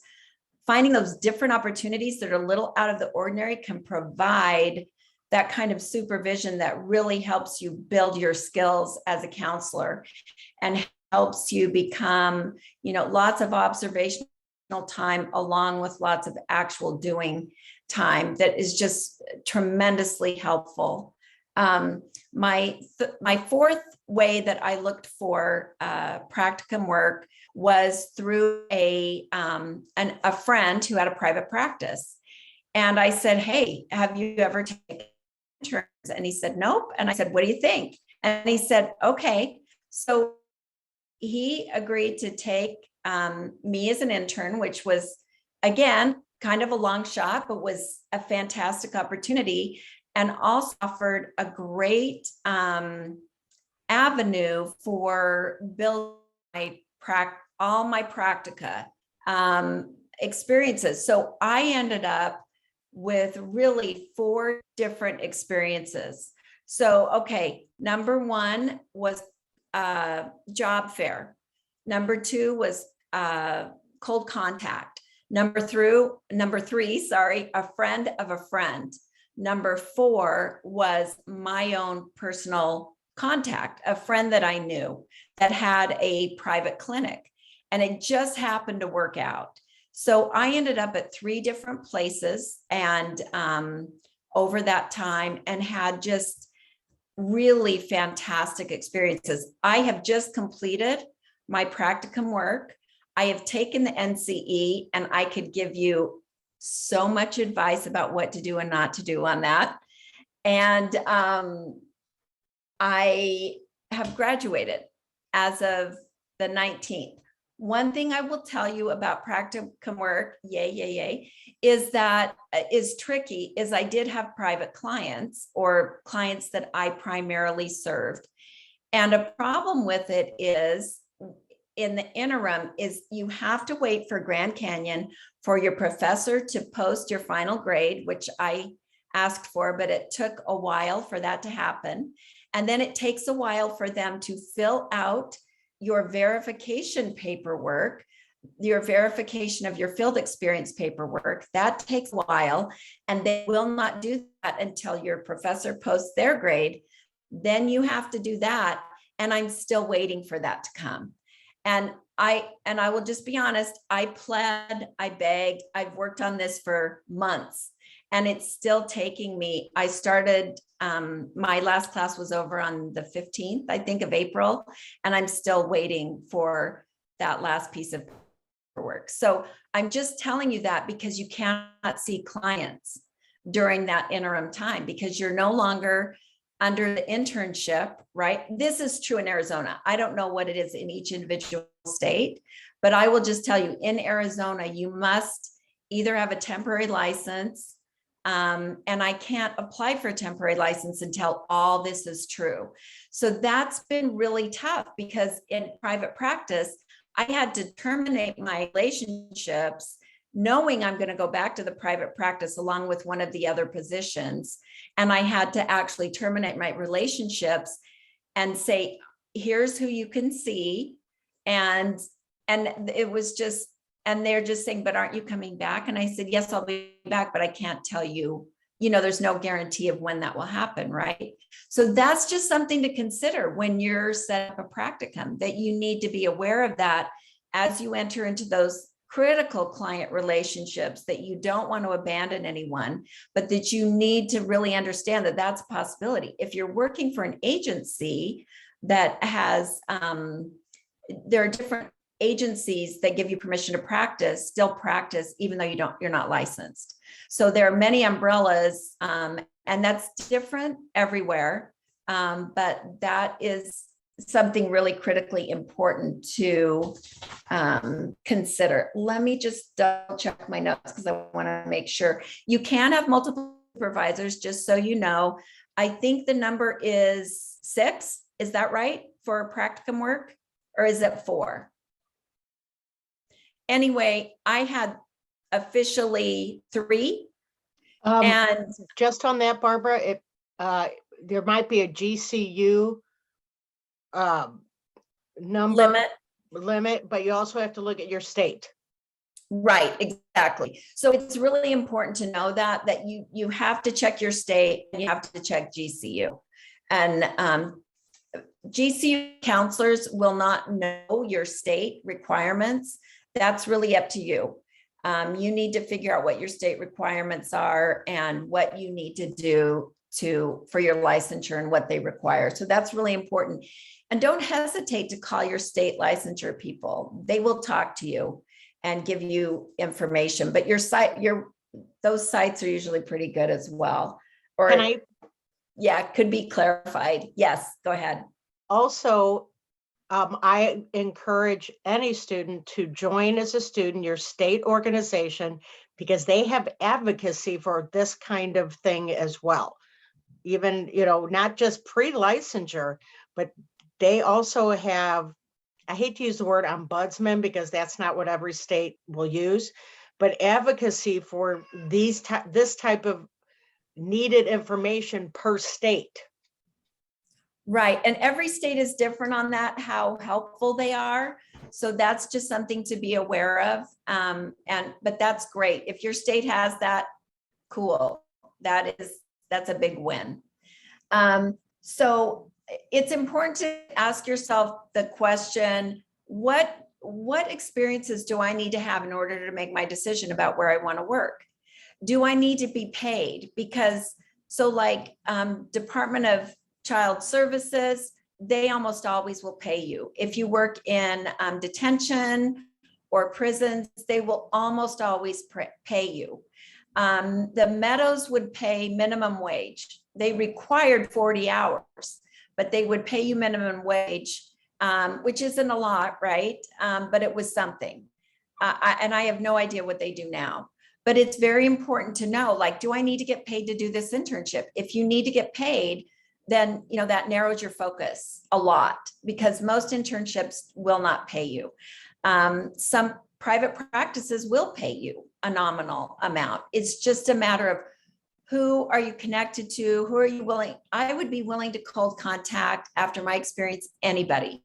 finding those different opportunities that are a little out of the ordinary can provide that kind of supervision that really helps you build your skills as a counselor and helps you become, lots of observational time along with lots of actual doing time that is just tremendously helpful. My fourth way that I looked for practicum work was through a friend who had a private practice. And I said, hey, have you ever taken interns? And he said, nope. And I said, what do you think? And he said, okay. So he agreed to take me as an intern, which was, again, kind of a long shot, but was a fantastic opportunity, and also offered a great avenue for building all my practica experiences. So I ended up with really 4 different experiences. So, okay, number 1 was job fair. Number 2 was cold contact. Number 3, a friend of a friend. Number 4 was my own personal contact, a friend that I knew that had a private clinic, and it just happened to work out. So I ended up at 3 different places, and over that time and had just really fantastic experiences. I have just completed my practicum work. I have taken the NCE, and I could give you so much advice about what to do and not to do on that. And I have graduated as of the 19th. One thing I will tell you about practicum work, yay, is that is tricky, is I did have private clients or clients that I primarily served. And a problem with it is in the interim is you have to wait for Grand Canyon for your professor to post your final grade, which I asked for, but it took a while for that to happen. And then it takes a while for them to fill out your verification paperwork, your verification of your field experience paperwork. That takes a while, and they will not do that until your professor posts their grade. Then you have to do that. And I'm still waiting for that to come. And I will just be honest, I pled, I begged, I've worked on this for months, and it's still taking me. I started, my last class was over on the 15th, I think, of April, and I'm still waiting for that last piece of paperwork. So I'm just telling you that because you cannot see clients during that interim time because you're no longer under the internship, right? This is true in Arizona. I don't know what it is in each individual state, but I will just tell you in Arizona, you must either have a temporary license, and I can't apply for a temporary license until all this is true. So that's been really tough because in private practice, I had to terminate my relationships knowing I'm going to go back to the private practice along with one of the other positions. And I had to actually terminate my relationships and say, here's who you can see. And it was just, and they're just saying, but aren't you coming back? And I said, yes, I'll be back, but I can't tell you, there's no guarantee of when that will happen, right? So that's just something to consider when you're set up a practicum, that you need to be aware of that as you enter into those critical client relationships, that you don't want to abandon anyone, but that you need to really understand that that's a possibility. If you're working for an agency that has, there are different agencies that give you permission to practice, still practice, even though you're not licensed. So there are many umbrellas, and that's different everywhere. But that is something really critically important to consider. Let me just double check my notes because I want to make sure. You can have multiple supervisors, just so you know. I think the number is 6. Is that right for practicum work, or is it 4? Anyway, I had officially 3. And just on that, Barbara, there might be a GCU number limit, but you also have to look at your state. Right, exactly. So it's really important to know that you have to check your state and you have to check GCU. And GCU counselors will not know your state requirements. That's really up to you. You need to figure out what your state requirements are and what you need to do for your licensure and what they require. So that's really important. And don't hesitate to call your state licensure people. They will talk to you and give you information, but those sites are usually pretty good as well. Or could be clarified. Yes, go ahead. Also, I encourage any student to join as a student your state organization, because they have advocacy for this kind of thing as well. Even, not just pre-licensure, but they also have, I hate to use the word ombudsman because that's not what every state will use, but advocacy for this type of needed information per state. Right. And every state is different on that, how helpful they are. So that's just something to be aware of. But that's great. If your state has that, cool. That's a big win. So it's important to ask yourself the question, what experiences do I need to have in order to make my decision about where I want to work? Do I need to be paid? Because So like Department of Child Services, they almost always will pay you. If you work in detention or prisons, they will almost always pay you. The Meadows would pay minimum wage. They required 40 hours, but they would pay you minimum wage, which isn't a lot, right? But it was something. And I have no idea what they do now. But it's very important to know, like, do I need to get paid to do this internship? If you need to get paid, then that narrows your focus a lot, because most internships will not pay you. Some private practices will pay you a nominal amount. It's just a matter of who are you connected to? Who are you willing? I would be willing to cold contact, after my experience, anybody.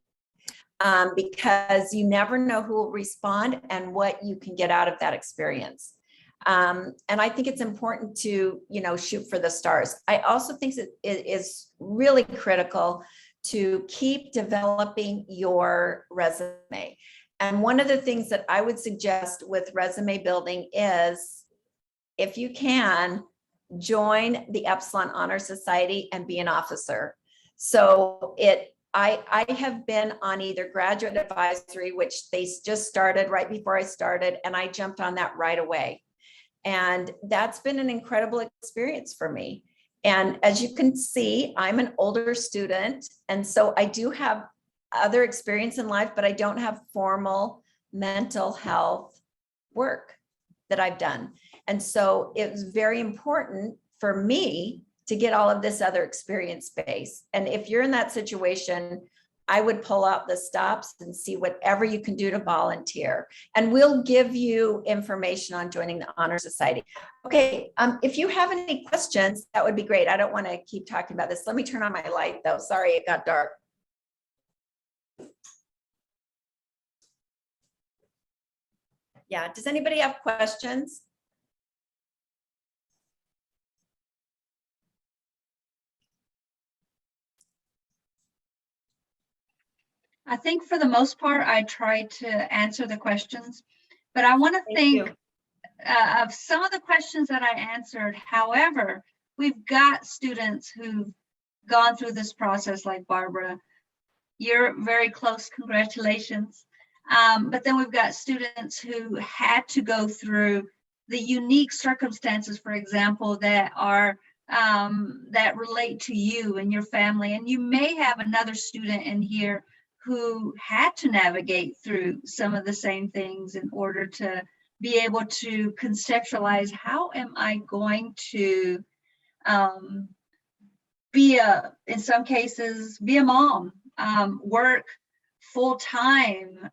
Because you never know who will respond and what you can get out of that experience. And I think it's important to, shoot for the stars. I also think that it is really critical to keep developing your resume. And one of the things that I would suggest with resume building is, if you can, join the Epsilon Honor Society and be an officer. So I have been on either graduate advisory, which they just started right before I started, and I jumped on that right away. And that's been an incredible experience for me. And as you can see, I'm an older student. And so I do have other experience in life, but I don't have formal mental health work that I've done. And so it was very important for me to get all of this other experience base. And if you're in that situation, I would pull out the stops and see whatever you can do to volunteer. And we'll give you information on joining the Honor Society. Okay, if you have any questions, that would be great. I don't want to keep talking about this. Let me turn on my light though. Sorry, it got dark. Yeah, does anybody have questions? I think for the most part, I tried to answer the questions, but I want to think of some of the questions that I answered. However, we've got students who've gone through this process like Barbara. You're very close, congratulations. But then we've got students who had to go through the unique circumstances, for example, that are that relate to you and your family. And you may have another student in here who had to navigate through some of the same things in order to be able to conceptualize, how am I going to in some cases, be a mom, work full time,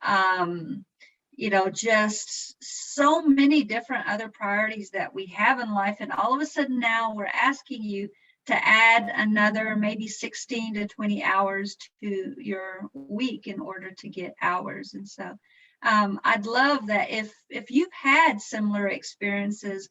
just so many different other priorities that we have in life. And all of a sudden now we're asking you to add another maybe 16 to 20 hours to your week in order to get hours. And so I'd love that if you've had similar experiences,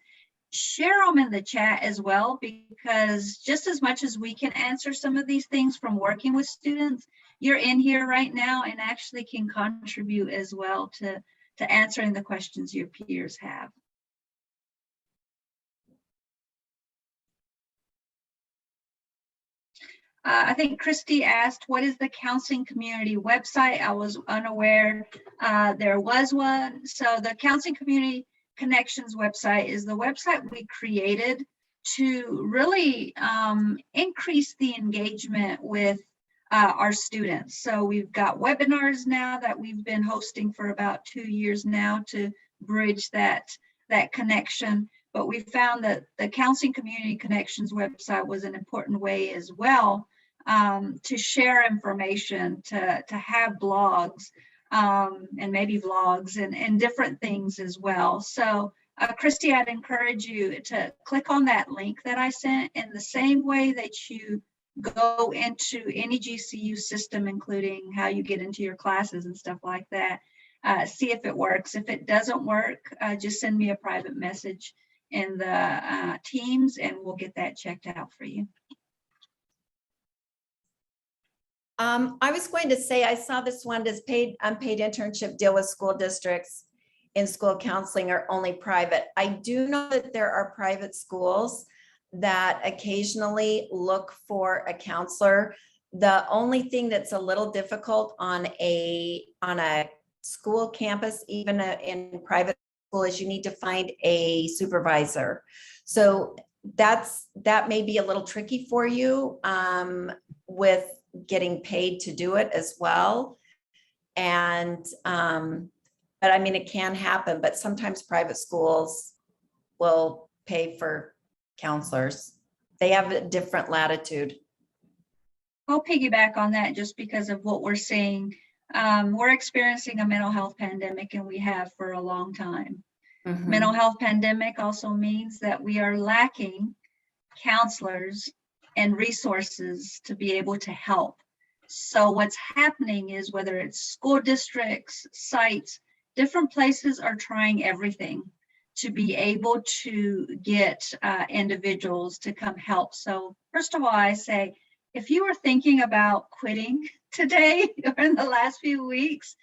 share them in the chat as well, because just as much as we can answer some of these things from working with students, you're in here right now and actually can contribute as well to answering the questions your peers have. I think Christy asked, what is the counseling community website? I was unaware there was one. So the Counseling Community Connections website is the website we created to really increase the engagement with our students. So we've got webinars now that we've been hosting for about 2 years now to bridge that connection. But we found that the Counseling Community Connections website was an important way as well to share information, to have blogs and maybe vlogs and different things as well. So Christy, I'd encourage you to click on that link that I sent in the same way that you go into any GCU system, including how you get into your classes and stuff like that. See if it works. If it doesn't work, just send me a private message in the Teams and we'll get that checked out for you. I was going to say, I saw this one, does paid unpaid internship deal with school districts in school counseling or only private? I do know that there are private schools that occasionally look for a counselor. The only thing that's a little difficult on a school campus, even in private school, is you need to find a supervisor. So that may be a little tricky for you with getting paid to do it as well. And but I mean, it can happen, but sometimes private schools will pay for counselors. They have a different latitude. I'll piggyback on that just because of what we're seeing. We're experiencing a mental health pandemic, and we have for a long time. Mhm. Mental health pandemic also means that we are lacking counselors and resources to be able to help. So what's happening is, whether it's school districts, sites, different places are trying everything to be able to get individuals to come help. So first of all, I say, if you are thinking about quitting today or in the last few weeks,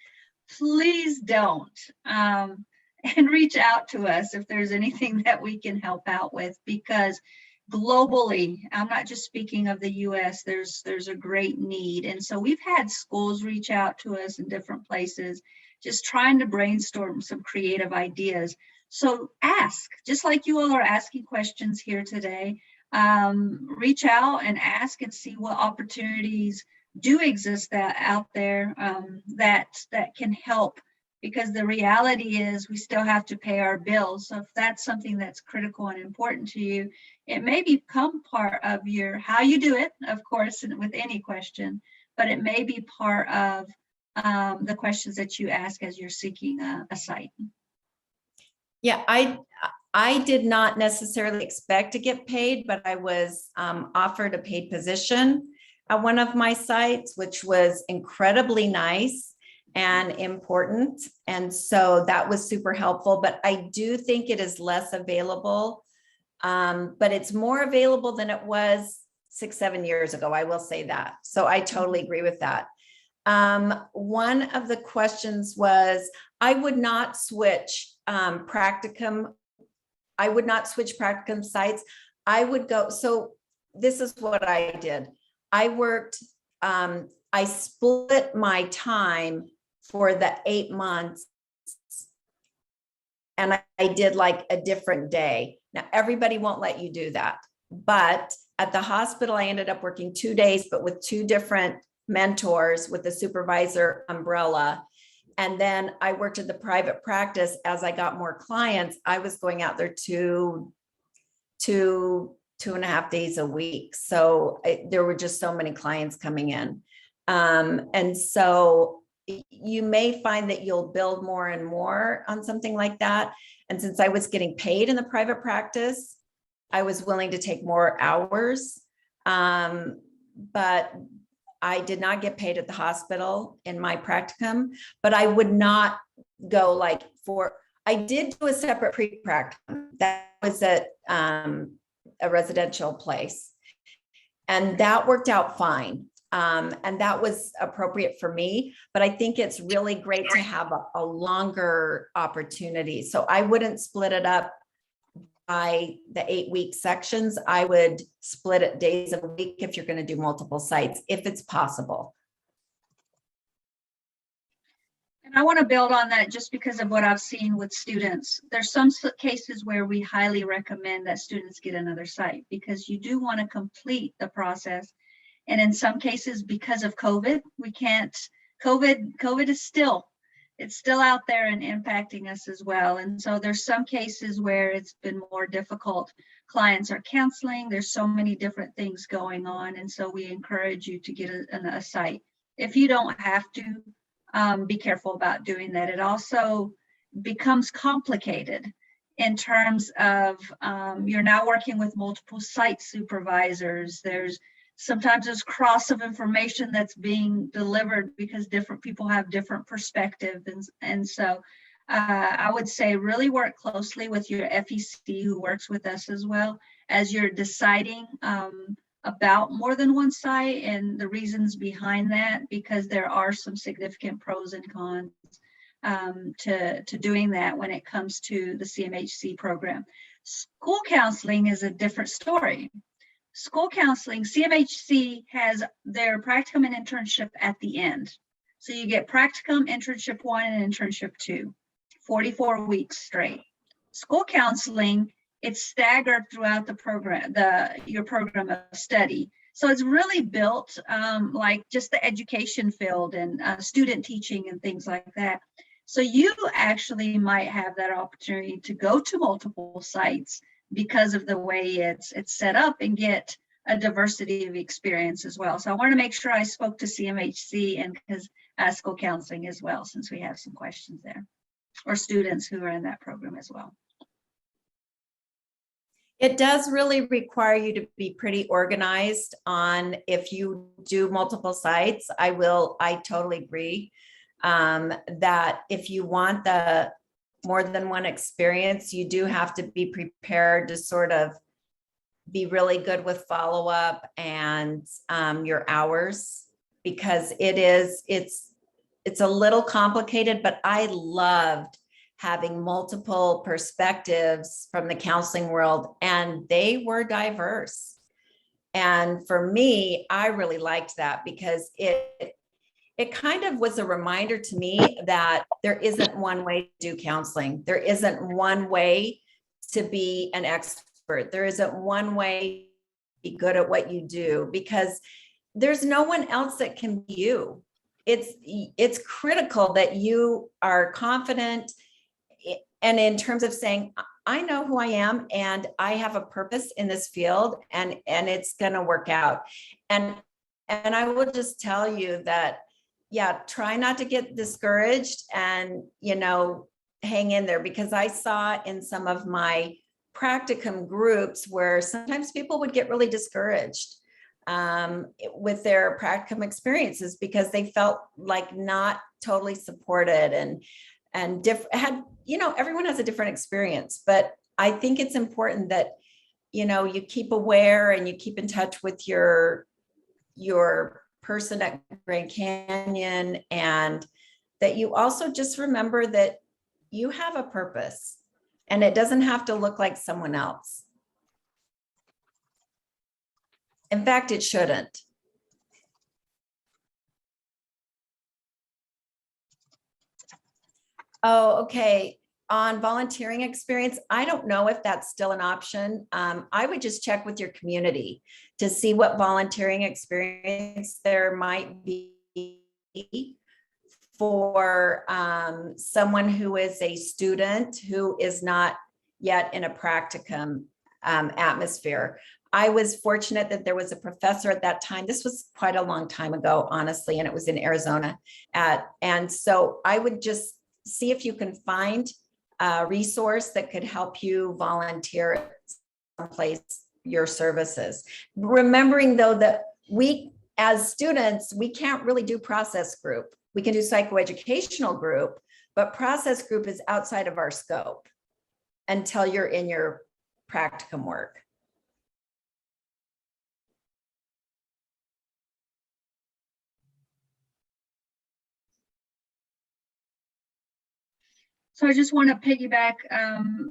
please don't. And reach out to us if there's anything that we can help out with, because globally, I'm not just speaking of the US, there's a great need. And so we've had schools reach out to us in different places, just trying to brainstorm some creative ideas. So ask, just like you all are asking questions here today, reach out and ask and see what opportunities do exist out there that can help. Because the reality is we still have to pay our bills. So if that's something that's critical and important to you, it may become part of your how you do it, of course, with any question, but it may be part of the questions that you ask as you're seeking a site. Yeah, I did not necessarily expect to get paid, but I was offered a paid position at one of my sites, which was incredibly nice and important. And so that was super helpful, but I do think it is less available, but it's more available than it was 6-7 years ago. I will say that. So I totally agree with that. One of the questions was, I would not switch practicum. I would not switch practicum sites. I would go, so this is what I did. I worked, I split my time for the 8 months, and I did like a different day. Now, everybody won't let you do that, but at the hospital, I ended up working 2 days, but with 2 different mentors with the supervisor umbrella. And then I worked at the private practice. As I got more clients, I was going out there 2.5 days a week. So there were just so many clients coming in. And so you may find that you'll build more and more on something like that. And since I was getting paid in the private practice, I was willing to take more hours. But I did not get paid at the hospital in my practicum, but I would not go like I did do a separate pre-practicum that was at a residential place, and that worked out fine. And that was appropriate for me, but I think it's really great to have a longer opportunity. So I wouldn't split it up by the 8-week sections. I would split it days a week if you're going to do multiple sites, if it's possible. And I want to build on that just because of what I've seen with students. There's some cases where we highly recommend that students get another site, because you do want to complete the process. And in some cases, because of COVID, we can't, COVID is still, it's still out there and impacting us as well. And so there's some cases where it's been more difficult. Clients are canceling. There's so many different things going on. And so we encourage you to get a site. If you don't have to, be careful about doing that. It also becomes complicated in terms of you're now working with multiple site supervisors. Sometimes there's cross of information that's being delivered because different people have different perspectives. And so I would say really work closely with your FEC who works with us as well as you're deciding about more than one site and the reasons behind that, because there are some significant pros and cons to doing that when it comes to the CMHC program. School counseling is a different story. School counseling, CMHC has their practicum and internship at the end. So you get practicum, internship 1, and internship 2, 44 weeks straight. School counseling, it's staggered throughout the program, your program of study. So it's really built like just the education field and student teaching and things like that. So you actually might have that opportunity to go to multiple sites because of the way it's set up and get a diversity of experience as well. So I want to make sure I spoke to CMHC and because school counseling as well, since we have some questions there, or students who are in that program as well. It does really require you to be pretty organized on if you do multiple sites. I totally agree that if you want the more than one experience, you do have to be prepared to sort of be really good with follow-up and your hours, because it's a little complicated, but I loved having multiple perspectives from the counseling world, and they were diverse. And for me, I really liked that because it kind of was a reminder to me that there isn't one way to do counseling. There isn't one way to be an expert. There isn't one way to be good at what you do, because there's no one else that can be you. It's critical that you are confident, and in terms of saying, I know who I am and I have a purpose in this field, and it's going to work out. And I will just tell you that, yeah, try not to get discouraged and, hang in there, because I saw in some of my practicum groups where sometimes people would get really discouraged with their practicum experiences because they felt like not totally supported and everyone has a different experience. But I think it's important that, you keep aware and you keep in touch with your person at Grand Canyon, and that you also just remember that you have a purpose and it doesn't have to look like someone else. In fact, it shouldn't. Oh, okay. On volunteering experience, I don't know if that's still an option. I would just check with your community to see what volunteering experience there might be for someone who is a student who is not yet in a practicum atmosphere. I was fortunate that there was a professor at that time. This was quite a long time ago, honestly, and it was in Arizona. And so I would just see if you can find a resource that could help you volunteer someplace your services. Remembering though that we, as students, we can't really do process group. We can do psychoeducational group, but process group is outside of our scope until you're in your practicum work. So I just want to piggyback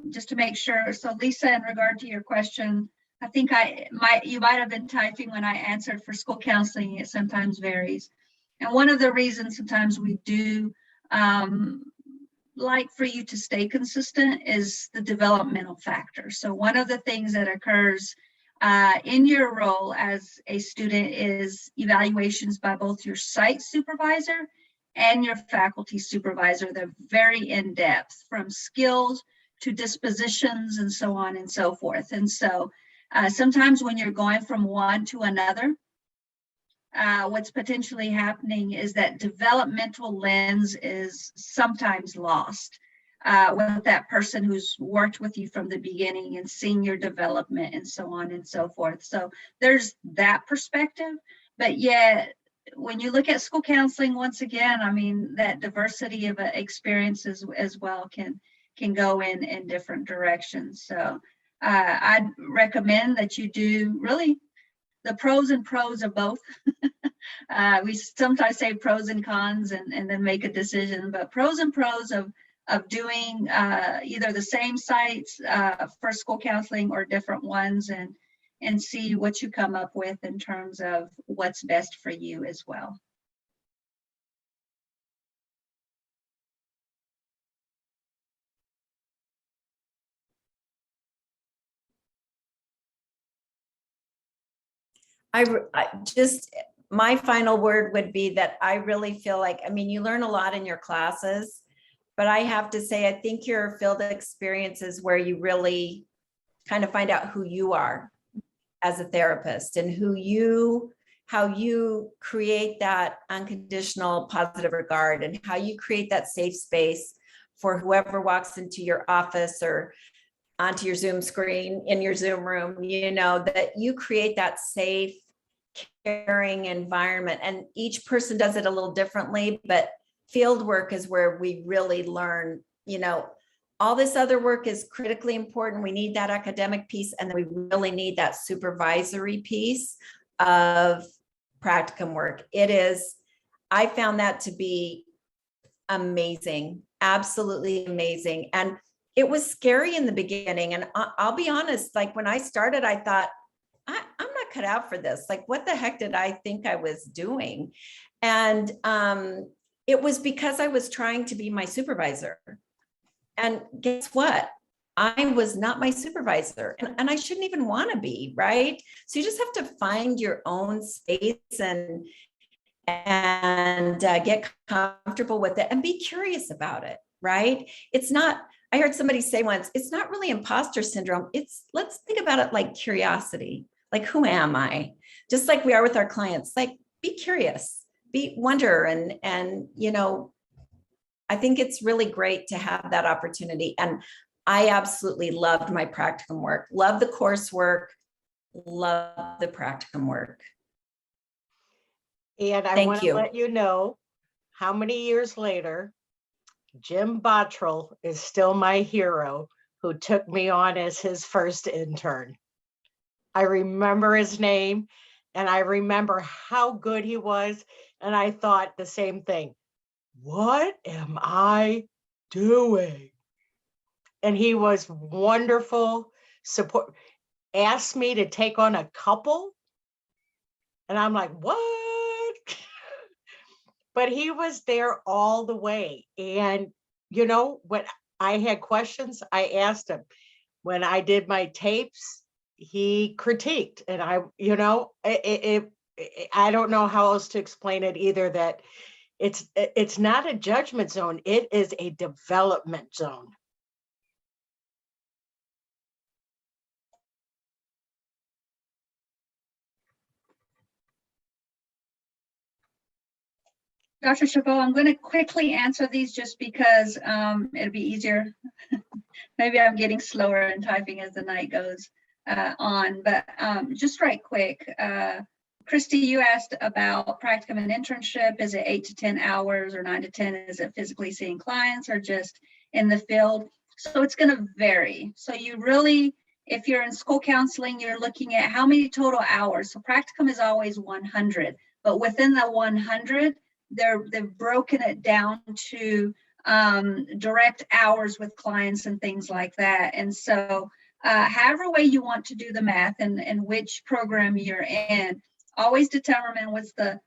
just to make sure. So Lisa, in regard to your question, I think you might have been typing when I answered for school counseling. It sometimes varies. And one of the reasons sometimes we do like for you to stay consistent is the developmental factor. So one of the things that occurs in your role as a student is evaluations by both your site supervisor and your faculty supervisor. They're very in-depth, from skills to dispositions and so on and so forth. And so sometimes when you're going from one to another, what's potentially happening is that developmental lens is sometimes lost with that person who's worked with you from the beginning and seeing your development and so on and so forth. So there's that perspective, but yet when you look at school counseling, once again, I mean, that diversity of experiences as well can go in different directions. So I'd recommend that you do really the pros and pros of both. We sometimes say pros and cons and then make a decision, but pros and pros of doing either the same sites for school counseling or different ones, and see what you come up with in terms of what's best for you as well. My final word would be that I really feel like, I mean, you learn a lot in your classes, but I have to say, I think your field experience is where you really kind of find out who you are as a therapist and how you create that unconditional positive regard and how you create that safe space for whoever walks into your office or onto your Zoom screen in your Zoom room, you know, that you create that safe, caring environment. And each person does it a little differently, but field work is where we really learn, you know, all this other work is critically important. We need that academic piece, and then we really need that supervisory piece of practicum work. I found that to be amazing, absolutely amazing. And it was scary in the beginning. And I'll be honest, like when I started, I thought, I'm not cut out for this. Like, what the heck did I think I was doing? And it was because I was trying to be my supervisor. And guess what? I was not my supervisor, and I shouldn't even want to be, right? So you just have to find your own space and get comfortable with it and be curious about it, right? It's not, I heard somebody say once, it's not really imposter syndrome. Let's think about it like curiosity. Like, who am I? Just like we are with our clients, like be curious, wonder. And, you know, I think it's really great to have that opportunity. And I absolutely loved my practicum work, love the coursework, love the practicum work. And I want to let you know how many years later, Jim Bottrell is still my hero, who took me on as his first intern. I remember his name and I remember how good he was. And I thought the same thing. What am I doing? And he was wonderful, support, asked me to take on a couple. And I'm like, what? But he was there all the way. And, you know, when I had questions, I asked him. When I did my tapes, he critiqued. And I, you know, I don't know how else to explain it either, that it's not a judgment zone. It is a development zone. Dr. Chabot, I'm going to quickly answer these just because it'll be easier. Maybe I'm getting slower in typing as the night goes on, but just right quick. Christy, you asked about practicum and internship. Is it 8 to 10 hours or 9 to 10? Is it physically seeing clients or just in the field? So it's going to vary. So you really, if you're in school counseling, you're looking at how many total hours. So practicum is always 100, but within the 100, they've broken it down to direct hours with clients and things like that. And so however way you want to do the math and which program you're in, always determine what's the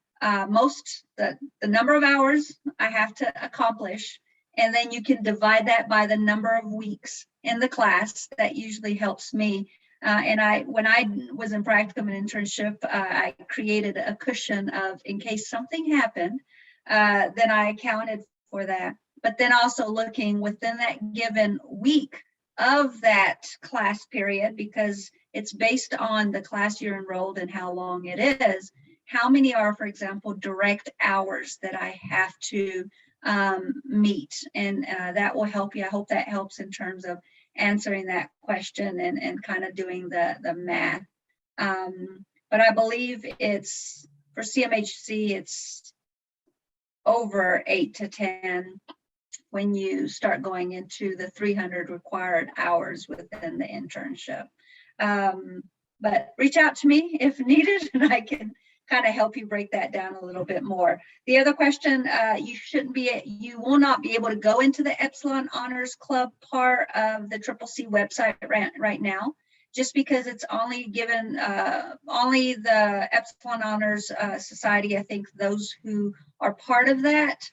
number of hours I have to accomplish. And then you can divide that by the number of weeks in the class. That usually helps me. When I was in practicum and internship, I created a cushion of, in case something happened, then I accounted for that. But then also looking within that given week of that class period, because it's based on the class you're enrolled and how long it is, how many are, for example, direct hours that I have to meet. And that will help you. I hope that helps in terms of answering that question and kind of doing the math. But I believe it's, for CMHC, it's over 8 to 10 when you start going into the 300 required hours within the internship. But reach out to me if needed, and I can kind of help you break that down a little bit more. The other question, you will not be able to go into the Epsilon Honors Club part of the CCC website right now, just because it's only given, only the Epsilon Honors Society, I think those who are part of that,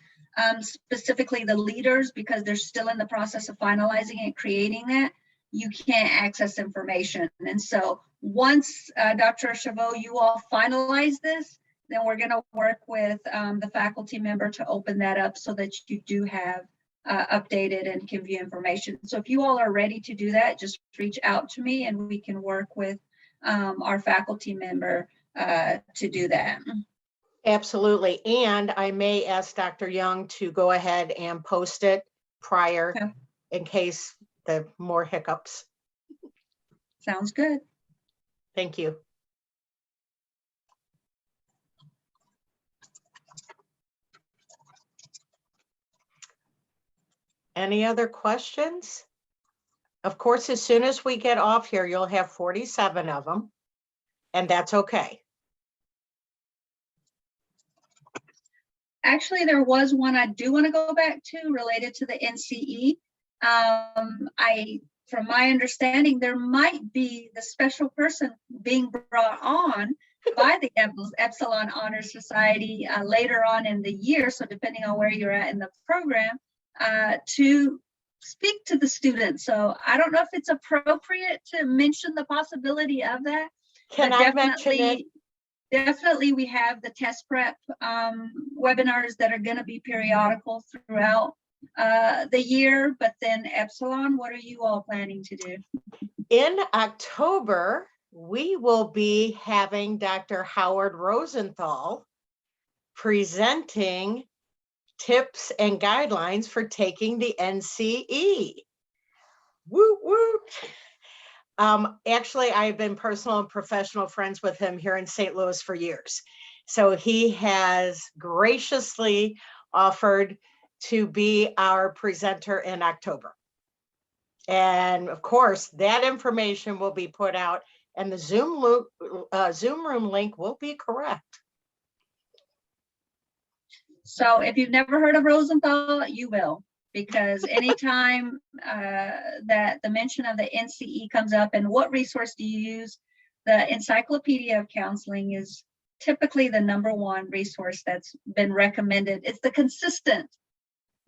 specifically the leaders, because they're still in the process of finalizing and creating that, you can't access information. And so once Dr. Chavot, you all finalize this, then we're going to work with the faculty member to open that up so that you do have updated and can view information. So if you all are ready to do that, just reach out to me and we can work with our faculty member to do that. Absolutely. And I may ask Dr. Young to go ahead and post it prior Okay. in case the more hiccups. Sounds good. Thank you. Any other questions? Of course, as soon as we get off here, you'll have 47 of them, and that's okay. Actually, there was one I do want to go back to related to the NCE. From my understanding, there might be the special person being brought on by the Epsilon Honor Society later on in the year. So depending on where you're at in the program, to speak to the students. So I don't know if it's appropriate to mention the possibility of that. Can I mention it? Definitely, we have the test prep webinars that are going to be periodical throughout the year, but then Epsilon, what are you all planning to do? In October, we will be having Dr. Howard Rosenthal presenting tips and guidelines for taking the NCE. Woo woo. Actually, I've been personal and professional friends with him here in St. Louis for years. So he has graciously offered to be our presenter in October. And of course, that information will be put out and the Zoom room link will be correct. So if you've never heard of Rosenthal, you will, because anytime that the mention of the NCE comes up and what resource do you use, the Encyclopedia of Counseling is typically the #1 resource that's been recommended. It's the consistent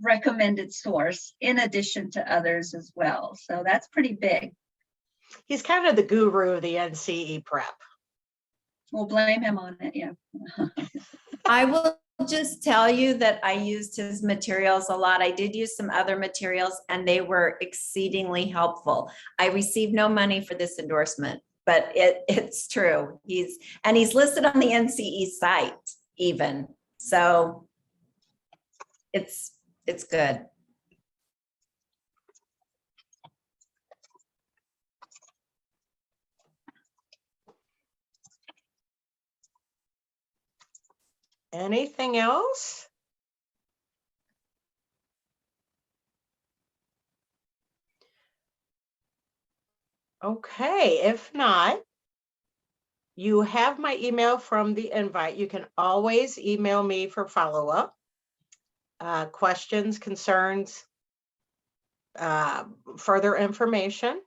recommended source in addition to others as well. So that's pretty big. He's kind of the guru of the NCE prep. We'll blame him on it, yeah. I will just tell you that I used his materials a lot. I did use some other materials and they were exceedingly helpful. I received no money for this endorsement, but it's true. He's listed on the NCE site even. So it's good. Anything else? Okay, if not, you have my email from the invite. You can always email me for follow-up, questions, concerns, further information.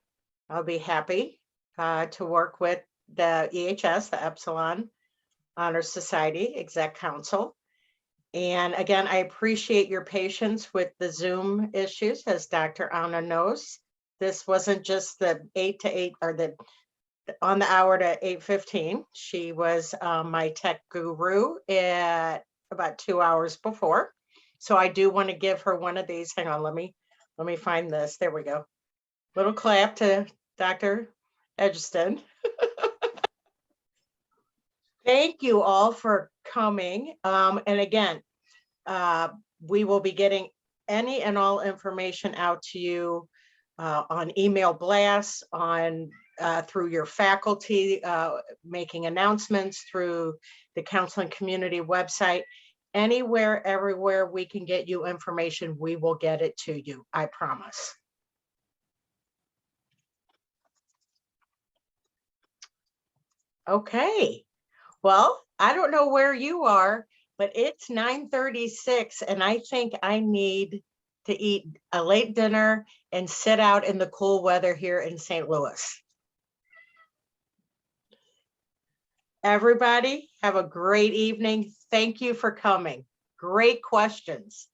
I'll be happy to work with the EHS, the Epsilon Honor Society Exec Council. And again, I appreciate your patience with the Zoom issues. As Dr. Anna knows, this wasn't just the 8 to 8 or the on the hour to 8:15. She was my tech guru at about 2 hours before. So I do want to give her one of these. Hang on, let me find this. There we go. Little clap to Dr. Edgeston. Thank you all for coming. And again, we will be getting any and all information out to you on email blasts, on through your faculty, making announcements through the counseling community website. Anywhere, everywhere we can get you information, we will get it to you, I promise. Okay. Well, I don't know where you are, but it's 9:36 and I think I need to eat a late dinner and sit out in the cool weather here in St. Louis. Everybody have a great evening. Thank you for coming. Great questions.